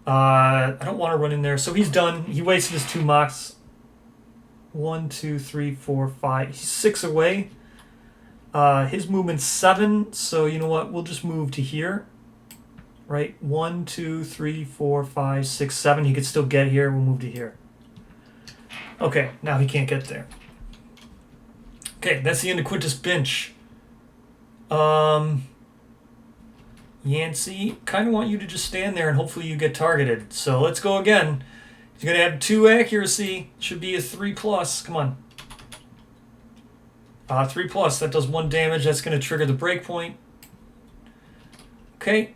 I don't want to run in there. So he's done. He wasted his 2 mocks. 1, 2, 3, 4, 5. He's 6 away. His movement's 7. So you know what? We'll just move to here. Right? 1, 2, 3, 4, 5, 6, 7. He could still get here. We'll move to here. Okay, now he can't get there. Okay, that's the end of Quintus Binch. Yancey, kind of want you to just stand there and hopefully you get targeted. So let's go again. He's going to have 2 accuracy. Should be a 3+. Come on. 3+. That does 1 damage. That's going to trigger the breakpoint. Okay.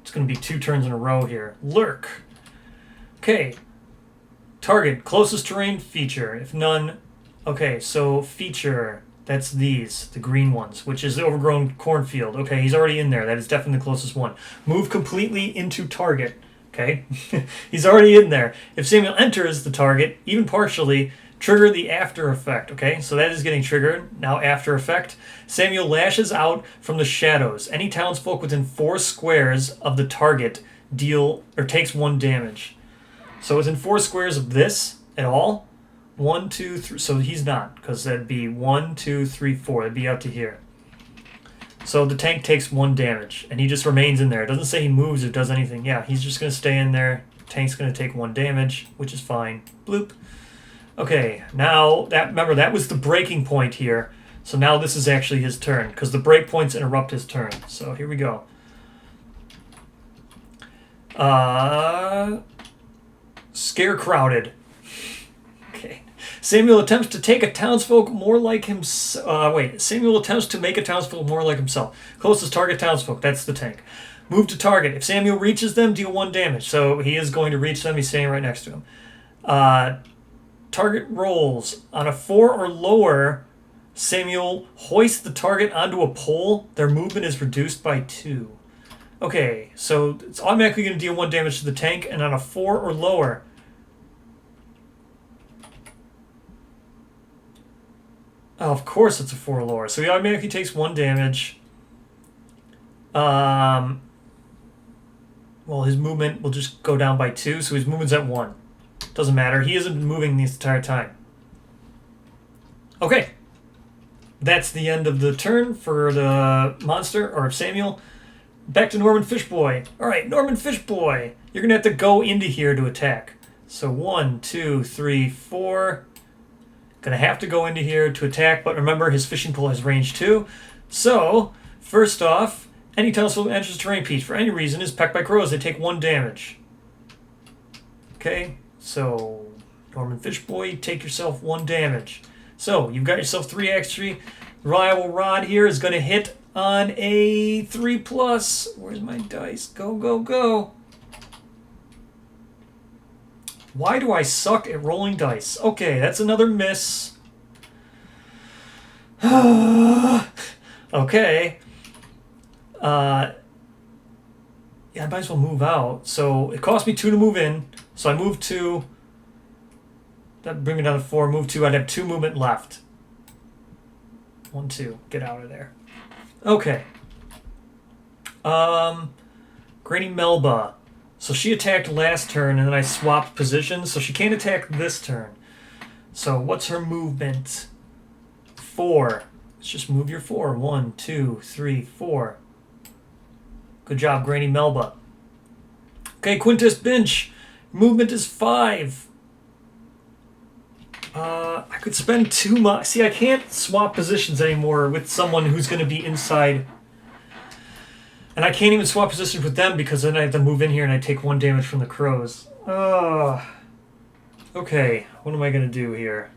It's going to be 2 turns in a row here. Lurk. Okay. Target. Closest terrain feature. If none. Okay, so feature. That's these, the green ones, which is the overgrown cornfield. Okay, he's already in there. That is definitely the closest one. Move completely into target. Okay, he's already in there. If Samuel enters the target, even partially, trigger the after effect. Okay, so that is getting triggered. Now after effect. Samuel lashes out from the shadows. Any townsfolk within 4 squares of the target deal or takes 1 damage. So within 4 squares of this at all, 1, 2, 3. So he's not, because that'd be 1, 2, 3, 4. That'd be up to here. So the tank takes 1 damage, and he just remains in there. It doesn't say he moves or does anything. Yeah, he's just going to stay in there. Tank's going to take 1 damage, which is fine. Bloop. Okay, now, remember, that was the breaking point here. So now this is actually his turn, because the breakpoints interrupt his turn. So here we go. Scare crowded. Okay. Samuel attempts to take a townsfolk more like himself. Samuel attempts to make a townsfolk more like himself. Closest target townsfolk. That's the tank. Move to target. If Samuel reaches them, deal 1 damage. So he is going to reach them. He's standing right next to him. Target rolls. On a 4 or lower, Samuel hoists the target onto a pole. Their movement is reduced by 2. Okay, so it's automatically going to deal 1 damage to the tank, and on a 4 or lower. Oh, of course it's a 4 or lower. So he automatically takes 1 damage. Well, his movement will just go down by 2, so his movement's at 1. Doesn't matter. He isn't moving this entire time. Okay. That's the end of the turn for the monster, or Samuel. Back to Norman Fishboy. All right, Norman Fishboy. You're going to have to go into here to attack. So 1, 2, 3, 4. Going to have to go into here to attack, but remember his fishing pole has range 2. So, first off, any townsfolk enters terrain piece for any reason is pecked by crows. They take 1 damage. Okay, so Norman Fishboy, take yourself 1 damage. So, you've got yourself 3 extra. Reliable Rod here is going to hit on a 3+. Where's my dice? Go, go, go. Why do I suck at rolling dice? Okay, that's another miss. Okay. Yeah, I might as well move out. So it cost me 2 to move in. So I moved 2. That'd bring me down to 4. Move 2. I'd have 2 movement left. 1, 2. Get out of there. Okay. Granny Melba. So she attacked last turn, and then I swapped positions, so she can't attack this turn. So what's her movement? 4. Let's just move your 4. 1, 2, 3, 4. Good job, Granny Melba. Okay, Quintus Binch. Movement is 5. I could spend 2 months. See, I can't swap positions anymore with someone who's going to be inside. And I can't even swap positions with them because then I have to move in here and I take 1 damage from the crows. Okay, what am I going to do here?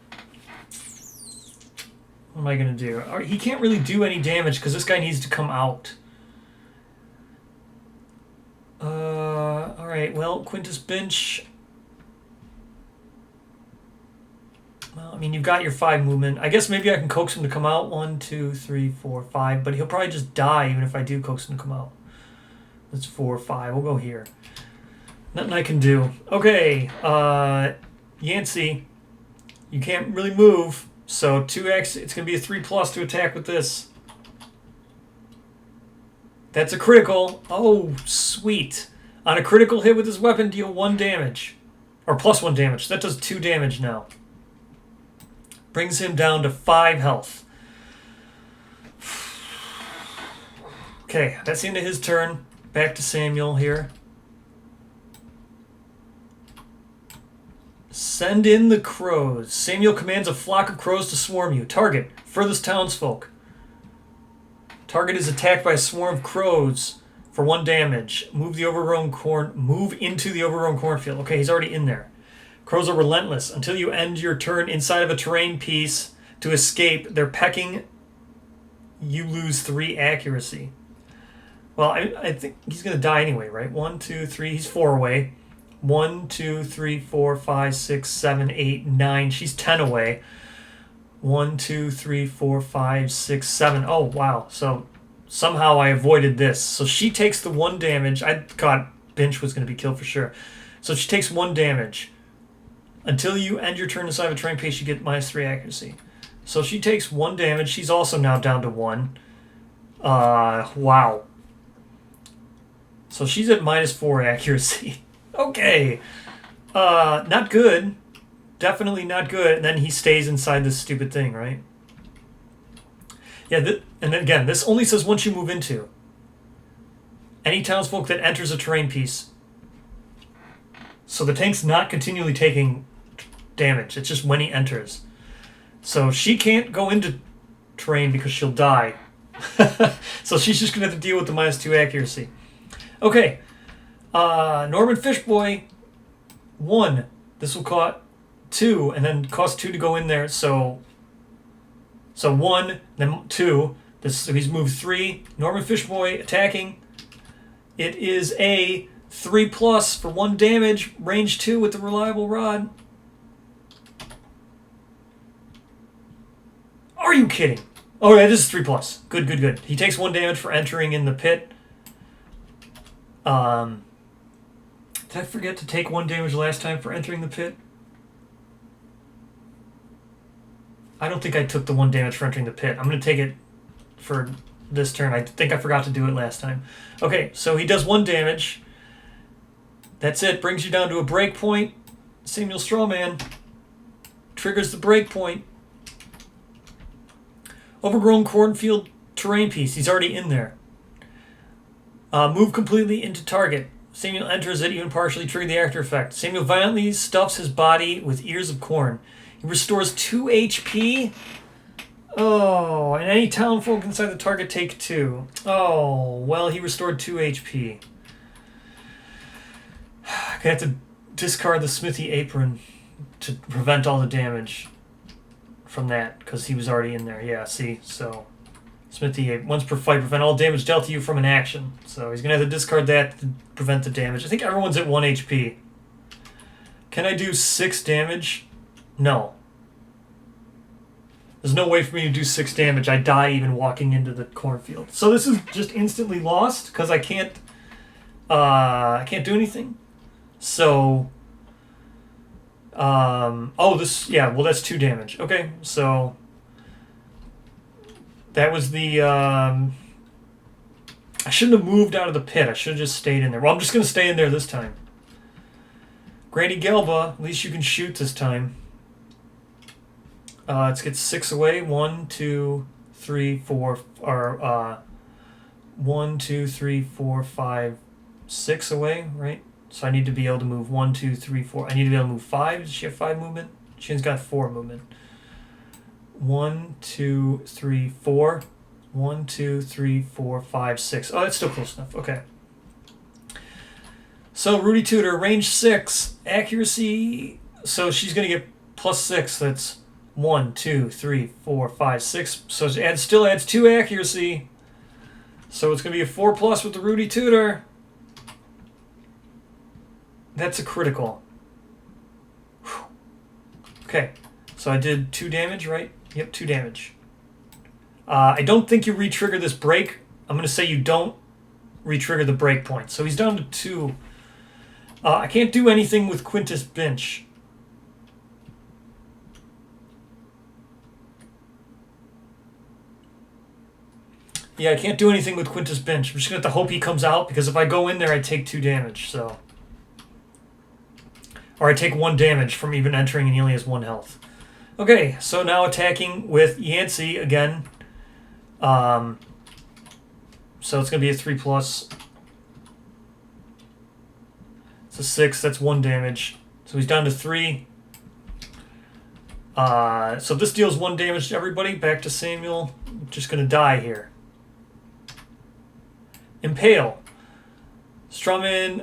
What am I going to do? He can't really do any damage because this guy needs to come out. Alright, well, Quintus Binch. Well, I mean, you've got your 5 movement. I guess maybe I can coax him to come out. 1, 2, 3, 4, 5. But he'll probably just die even if I do coax him to come out. That's 4, 5. We'll go here. Nothing I can do. Okay, Yancey. You can't really move. So 2x, it's going to be a 3+ to attack with this. That's a critical. Oh, sweet. On a critical hit with his weapon, deal 1 damage. Or plus 1 damage. That does 2 damage now. Brings him down to 5 health. Okay, that's the end of his turn. Back to Samuel here. Send in the crows. Samuel commands a flock of crows to swarm you. Target, furthest townsfolk. Target is attacked by a swarm of crows for 1 damage. Move into the overgrown cornfield. Okay, he's already in there. Crows are relentless. Until you end your turn inside of a terrain piece to escape, they're pecking. You lose 3 accuracy. Well, I think he's going to die anyway, right? 1, 2, 3. He's 4 away. 1, 2, 3, 4, 5, 6, 7, 8, 9. She's 10 away. 1, 2, 3, 4, 5, 6, 7. Oh, wow. So somehow I avoided this. So she takes the 1 damage. I thought Binch was going to be killed for sure. So she takes 1 damage. Until you end your turn inside of a terrain piece, you get -3 accuracy. So she takes 1 damage. She's also now down to 1. Wow. So she's at -4 accuracy. Okay. Not good. Definitely not good. And then he stays inside this stupid thing, right? Yeah, and then again, this only says once you move into. Any townsfolk that enters a terrain piece. So the tank's not continually taking damage. It's just when he enters. So she can't go into terrain because she'll die. So she's just going to have to deal with the -2 accuracy. Okay. Norman Fishboy, 1. This will cost 2, and then cost 2 to go in there. So 1, then 2. So he's moved 3. Norman Fishboy attacking. It is a 3+ for 1 damage, range 2 with the reliable rod. Are you kidding? Oh, yeah, this is 3+. Good, good, good. He takes 1 damage for entering in the pit. Did I forget to take 1 damage last time for entering the pit? I don't think I took the 1 damage for entering the pit. I'm going to take it for this turn. I think I forgot to do it last time. Okay, so he does 1 damage. That's it. Brings you down to a break point. Samuel Strawman triggers the break point. Overgrown cornfield terrain piece. He's already in there. Move completely into target. Samuel enters it, even partially trigger the after effect. Samuel violently stuffs his body with ears of corn. He restores 2 HP. Oh, and any townfolk inside the target take 2. Oh, well, he restored 2 HP. I have to discard the smithy apron to prevent all the damage from that, because he was already in there. Yeah, see, so smithy apron. Once per fight, prevent all damage dealt to you from an action. So he's going to have to discard that to prevent the damage. I think everyone's at 1 HP. Can I do 6 damage? No. There's no way for me to do 6 damage. I die even walking into the cornfield. So this is just instantly lost because I can't do anything. So, well, that's 2 damage. Okay, so that was the, I shouldn't have moved out of the pit. I should have just stayed in there. Well, I'm just going to stay in there this time. Granny Gelba, at least you can shoot this time. Let's get 6 away. 1, 2, 3, 4, or 1, 2, 3, 4, 5, 6 away, right? So I need to be able to move 1, 2, 3, 4. I need to be able to move 5. Does she have 5 movement? She's got 4 movement. 1, 2, 3, 4. 1, 2, 3, 4, 5, 6. Oh, that's still close enough. Okay. So Rudy Tudor, range 6, accuracy. So she's going to get +6. That's 1, 2, 3, 4, 5, 6. So it still adds 2 accuracy. So it's going to be a 4+ with the Rudy Tudor. That's a critical. Whew. Okay, so I did 2 damage, right? Yep, 2 damage. I don't think you re-trigger this break. I'm going to say you don't re-trigger the break point. So he's down to 2. I can't do anything with Quintus Binch. Yeah, I can't do anything with Quintus Bench. I'm just going to have to hope he comes out, because if I go in there, I take 2 damage, so... Or I take 1 damage from even entering, and he only has 1 health. Okay, so now attacking with Yancey again. So it's going to be a 3+. It's a 6, that's 1 damage. So he's down to 3. So this deals 1 damage to everybody. Back to Samuel. Just going to die here. Impale. Strawman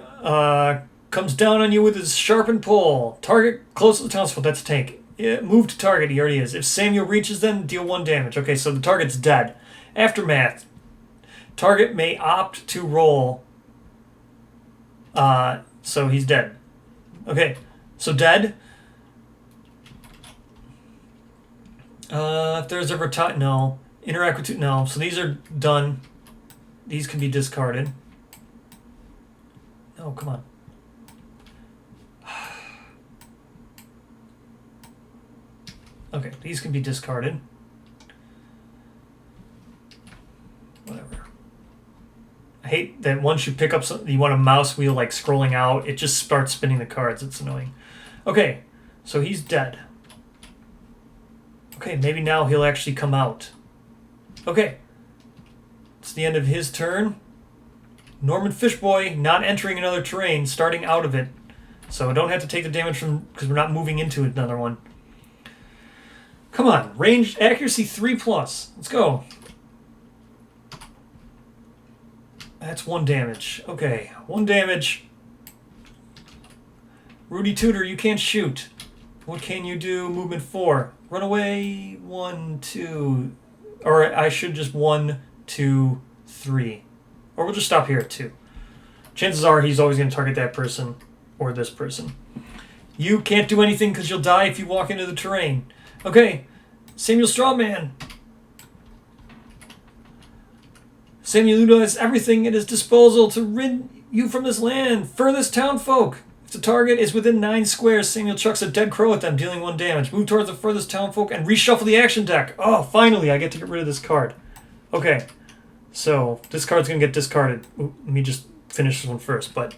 comes down on you with his sharpened pole. Target close to the townsfolk. That's a tank. Move to target. He already is. If Samuel reaches them, deal 1 damage. Okay, so the target's dead. Aftermath. Target may opt to roll. So he's dead. Okay, so dead. If there's ever no. Interact with 2. No. So these are done. These can be discarded. Oh, come on. Okay, these can be discarded. Whatever. I hate that once you pick up something, you want a mouse wheel like scrolling out, it just starts spinning the cards. It's annoying. Okay, so he's dead. Okay, maybe now he'll actually come out. Okay. It's the end of his turn. Norman Fishboy not entering another terrain, starting out of it. So I don't have to take the damage from, because we're not moving into another one. Come on, range accuracy 3+. Let's go. That's 1 damage. Okay, 1 damage. Rudy Tudor, you can't shoot. What can you do? Movement 4. Run away. 1, 2. Or I should just 1, 2, 3. Or we'll just stop here at 2. Chances are he's always going to target that person or this person. You can't do anything because you'll die if you walk into the terrain. Okay, Samuel Strawman. Samuel utilizes everything at his disposal to rid you from this land. Furthest townfolk. If the target is within 9 squares, Samuel chucks a dead crow at them, dealing 1 damage. Move towards the furthest townfolk and reshuffle the action deck. Oh, finally, I get to get rid of this card. Okay, so this card's going to get discarded. Ooh, let me just finish this one first, but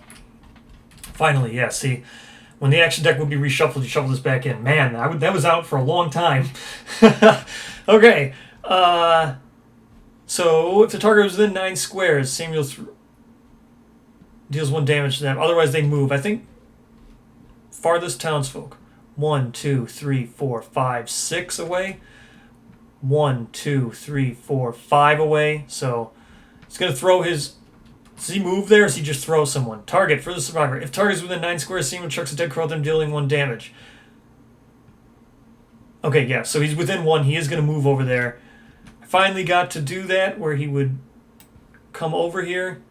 finally, yeah, see, when the action deck would be reshuffled, you shuffle this back in. Man, that was out for a long time. Okay, so if the target was within 9 squares, Samuel deals 1 damage to them. Otherwise, they move. I think farthest townsfolk. 1, 2, 3, 4, 5, 6 away. 1, 2, 3, 4, 5 away. So he's going to throw his... Does he move there, or does he just throw someone? Target for the survivor. If target is within 9 squares, Samuel chucks a dead crow at them, dealing 1 damage. Okay, yeah, so he's within 1. He is going to move over there. I finally got to do that, where he would come over here.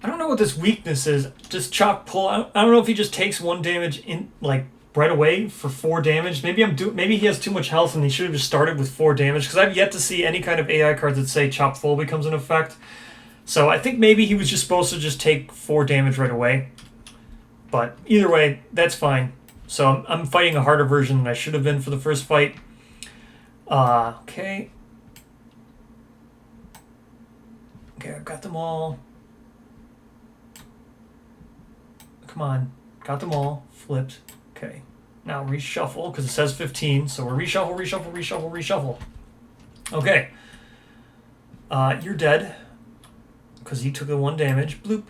I don't know what this weakness is. Just chop pull. I don't know if he just takes 1 damage in like right away for 4 damage. Maybe he has too much health and he should have just started with 4 damage, because I've yet to see any kind of AI cards that say chop full becomes an effect. So I think maybe he was just supposed to just take 4 damage right away. But either way, that's fine. So I'm fighting a harder version than I should have been for the first fight. Okay. Okay, I've got them all. Come on. Got them all. Flipped. Okay. Now reshuffle, because it says 15. So we're reshuffle, reshuffle, reshuffle, reshuffle. Okay. You're dead. Because he took the 1 damage. Bloop.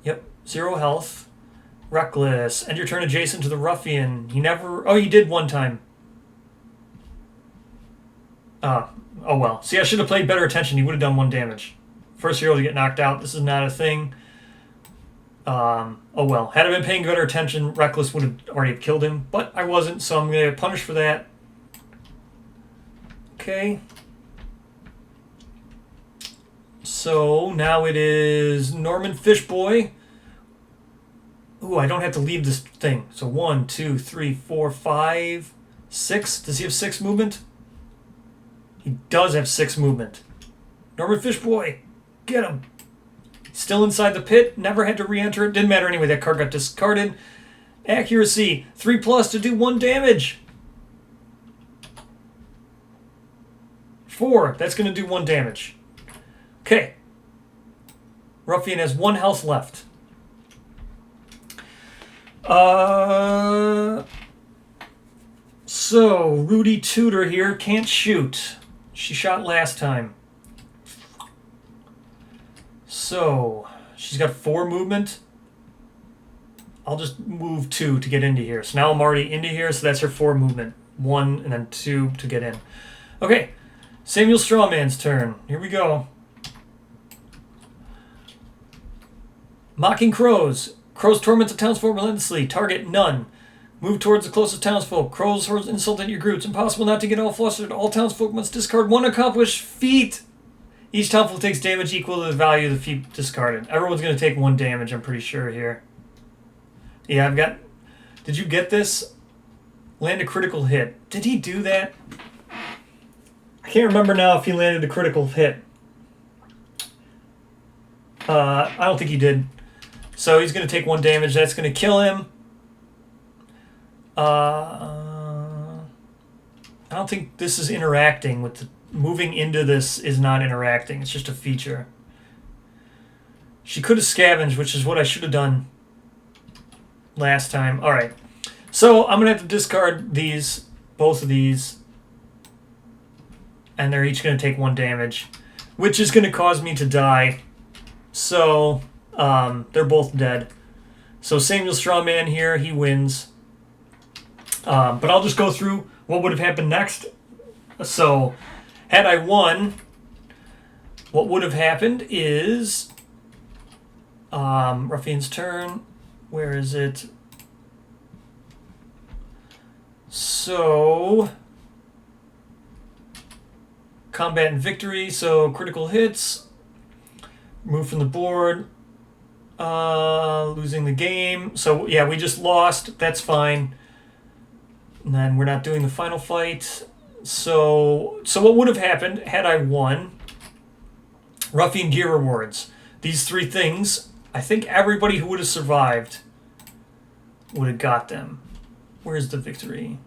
Yep. 0 health. Reckless. End your turn adjacent to the ruffian. He never... Oh, he did 1 time. Oh well. See, I should have played better attention. He would have done 1 damage. First hero to get knocked out. This is not a thing. Oh well. Had I been paying better attention, Reckless would have already killed him. But I wasn't, so I'm going to get punished for that. Okay. So now it is Norman Fishboy. Ooh, I don't have to leave this thing. So 1, 2, 3, 4, 5, 6. Does he have 6 movement? He does have 6 movement. Norman Fishboy, get him. Still inside the pit. Never had to re-enter it. Didn't matter anyway. That card got discarded. Accuracy, 3+ to do 1 damage. 4, that's going to do 1 damage. Okay. Ruffian has 1 health left. So, Rudy Tudor here can't shoot. She shot last time. So, she's got 4 movement. I'll just move 2 to get into here. So now I'm already into here, so that's her 4 movement. 1 and then 2 to get in. Okay, Samuel Strawman's turn. Here we go. Mocking Crows. Crows torment the townsfolk relentlessly. Target none. Move towards the closest townsfolk. Crows insult at your group. It's impossible not to get all flustered. All townsfolk must discard 1 accomplished feat. Each townsfolk takes damage equal to the value of the feat discarded. Everyone's going to take 1 damage, I'm pretty sure here. Yeah, I've got... Did you get this? Land a critical hit. Did he do that? I can't remember now if he landed a critical hit. I don't think he did. So he's going to take 1 damage. That's going to kill him. I don't think this is interacting with the... Moving into this is not interacting. It's just a feature. She could have scavenged, which is what I should have done last time. All right. So I'm going to have to discard these, both of these. And they're each going to take 1 damage, which is going to cause me to die. So they're both dead. So Samuel Strawman here, he wins. But I'll just go through what would have happened next. So had I won, what would have happened is Ruffian's turn. Where is it? So combat and victory. So critical hits. Move from the board. Losing the game. So yeah, we just lost. That's fine. And then we're not doing the final fight. So what would have happened had I won? Ruffian gear rewards. These 3 things, I think everybody who would have survived would have got them. Where's the victory?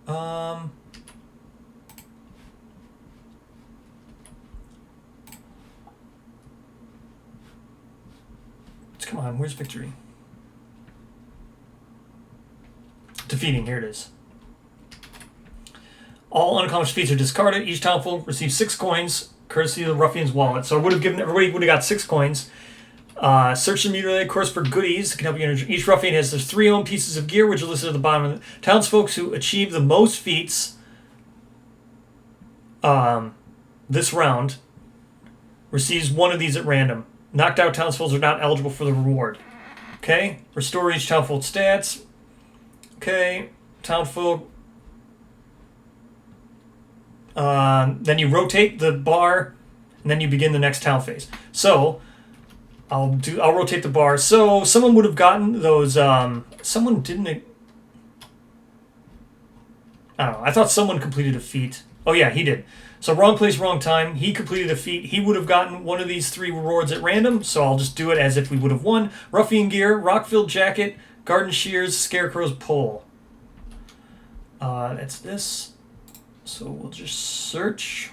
Come on, where's victory? Defeating, here it is. All unaccomplished feats are discarded. Each townsfolk receives 6 coins, courtesy of the Ruffian's wallet. So I would have given everybody would have got 6 coins. Search the mutilate course for goodies that can help you. Each Ruffian has their 3 own pieces of gear, which are listed at the bottom of the townsfolk who achieve the most feats this round receives 1 of these at random. Knocked out townsfolk are not eligible for the reward. Okay, restore each townsfolk stats. Okay, townsfolk. Then you rotate the bar, and then you begin the next town phase. So I'll rotate the bar. So someone would have gotten those. Someone didn't. I don't know. I thought someone completed a feat. Oh yeah, he did. So wrong place, wrong time. He completed a feat. He would have gotten 1 of these 3 rewards at random. So I'll just do it as if we would have won. Ruffian gear, rock-filled jacket, garden shears, scarecrow's pole. That's this. So we'll just search.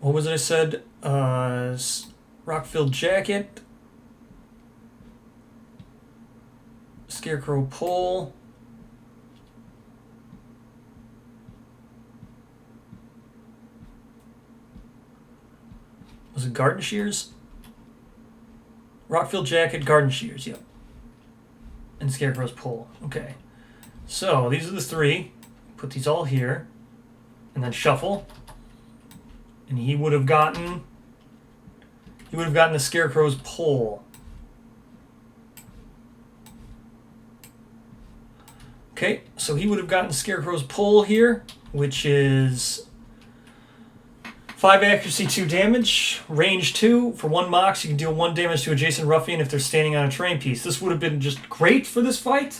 What was it I said? Rock-filled jacket. Scarecrow pole. Was it garden shears? Rock-filled jacket, garden shears, yep. And Scarecrow's pole. Okay. So these are the 3. Put these all here. And then shuffle. And he would have gotten the Scarecrow's pole. Okay, so he would have gotten Scarecrow's pole here, which is 5 accuracy, 2 damage, range 2. For 1 mox, you can deal 1 damage to adjacent ruffian if they're standing on a terrain piece. This would have been just great for this fight.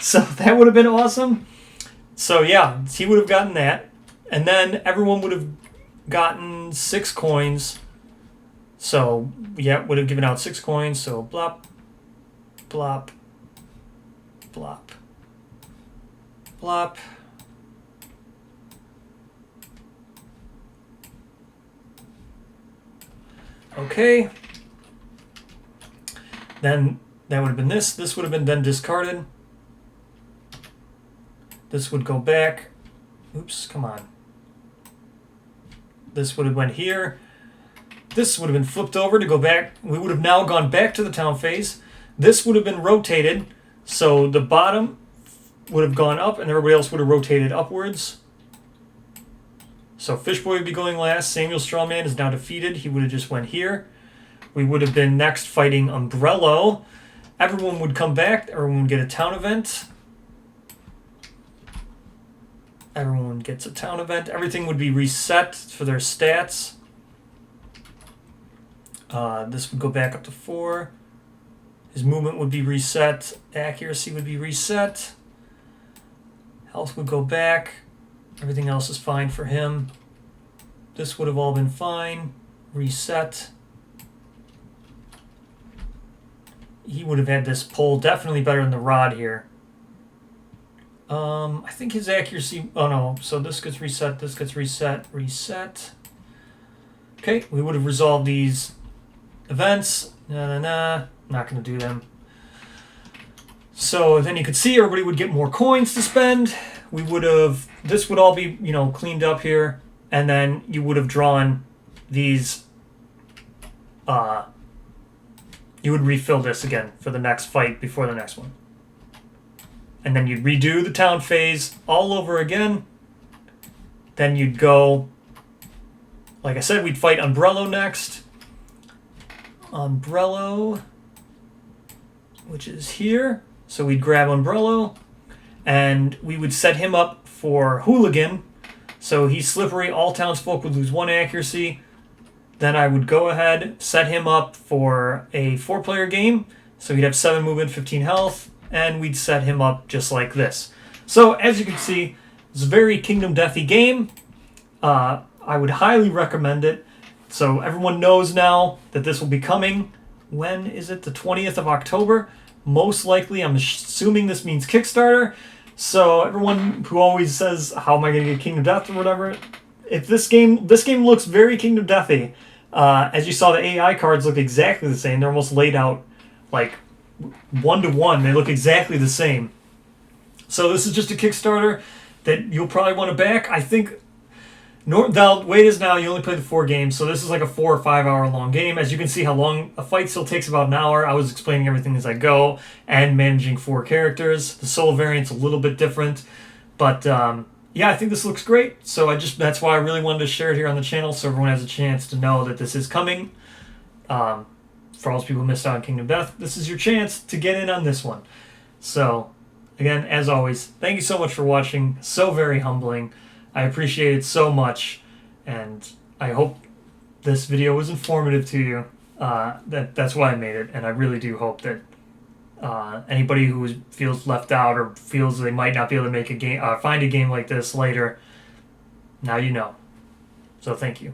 So that would have been awesome. So yeah, he would have gotten that. And then everyone would have gotten 6 coins. So, yeah, would have given out 6 coins. So, blop, blop, blop, blop. Okay. Then that would have been this. This would have been then discarded. This would go back. Oops, come on. This would have went here. This would have been flipped over to go back. We would have now gone back to the town phase. This would have been rotated. So the bottom would have gone up and everybody else would have rotated upwards. So Fishboy would be going last. Samuel Strawman is now defeated. He would have just went here. We would have been next fighting Umbrello. Everyone would come back. Everyone would get a town event. Everyone gets a town event. Everything would be reset for their stats. This would go back up to 4. His movement would be reset. Accuracy would be reset. Health would go back. Everything else is fine for him. This would have all been fine. Reset. He would have had this pole definitely better than the rod here. I think his accuracy... Oh, no. So this gets reset. This gets reset. Reset. Okay. We would have resolved these events. Not going to do them. So then you could see everybody would get more coins to spend. We would have... This would all be, cleaned up here. And then you would have drawn these... you would refill this again for the next fight before the next one. And then you'd redo the town phase all over again. Then you'd go... Like I said, we'd fight Umbrello next. Umbrello, which is here. So we'd grab Umbrello, and we would set him up for Hooligan. So he's slippery. All townsfolk would lose 1 accuracy. Then I would go ahead, set him up for a 4-player game. So he'd have 7 movement, 15 health, and we'd set him up just like this. So as you can see, it's a very Kingdom Deathy game. I would highly recommend it. So everyone knows now that this will be coming. When is it? The 20th of October. Most likely, I'm assuming this means Kickstarter. So everyone who always says, how am I going to get Kingdom Death or whatever, if this game looks very Kingdom Deathy. As you saw, the AI cards look exactly the same. They're almost laid out like 1-to-1. They look exactly the same. So this is just a Kickstarter that you'll probably want to back. I think the way it is now, you only play the 4 games, so this is like a 4 or 5 hour long game. As you can see how long a fight still takes, about an hour. I was explaining everything as I go and managing 4 characters. The solo variant's a little bit different, but yeah, I think this looks great. So that's why I really wanted to share it here on the channel so everyone has a chance to know that this is coming. For all those people who missed out on Kingdom Death, this is your chance to get in on this one. So again, as always, thank you so much for watching. So very humbling. I appreciate it so much, and I hope this video was informative to you. That's why I made it, and I really do hope that anybody who feels left out or feels they might not be able to make a game, find a game like this later, now you know. So thank you.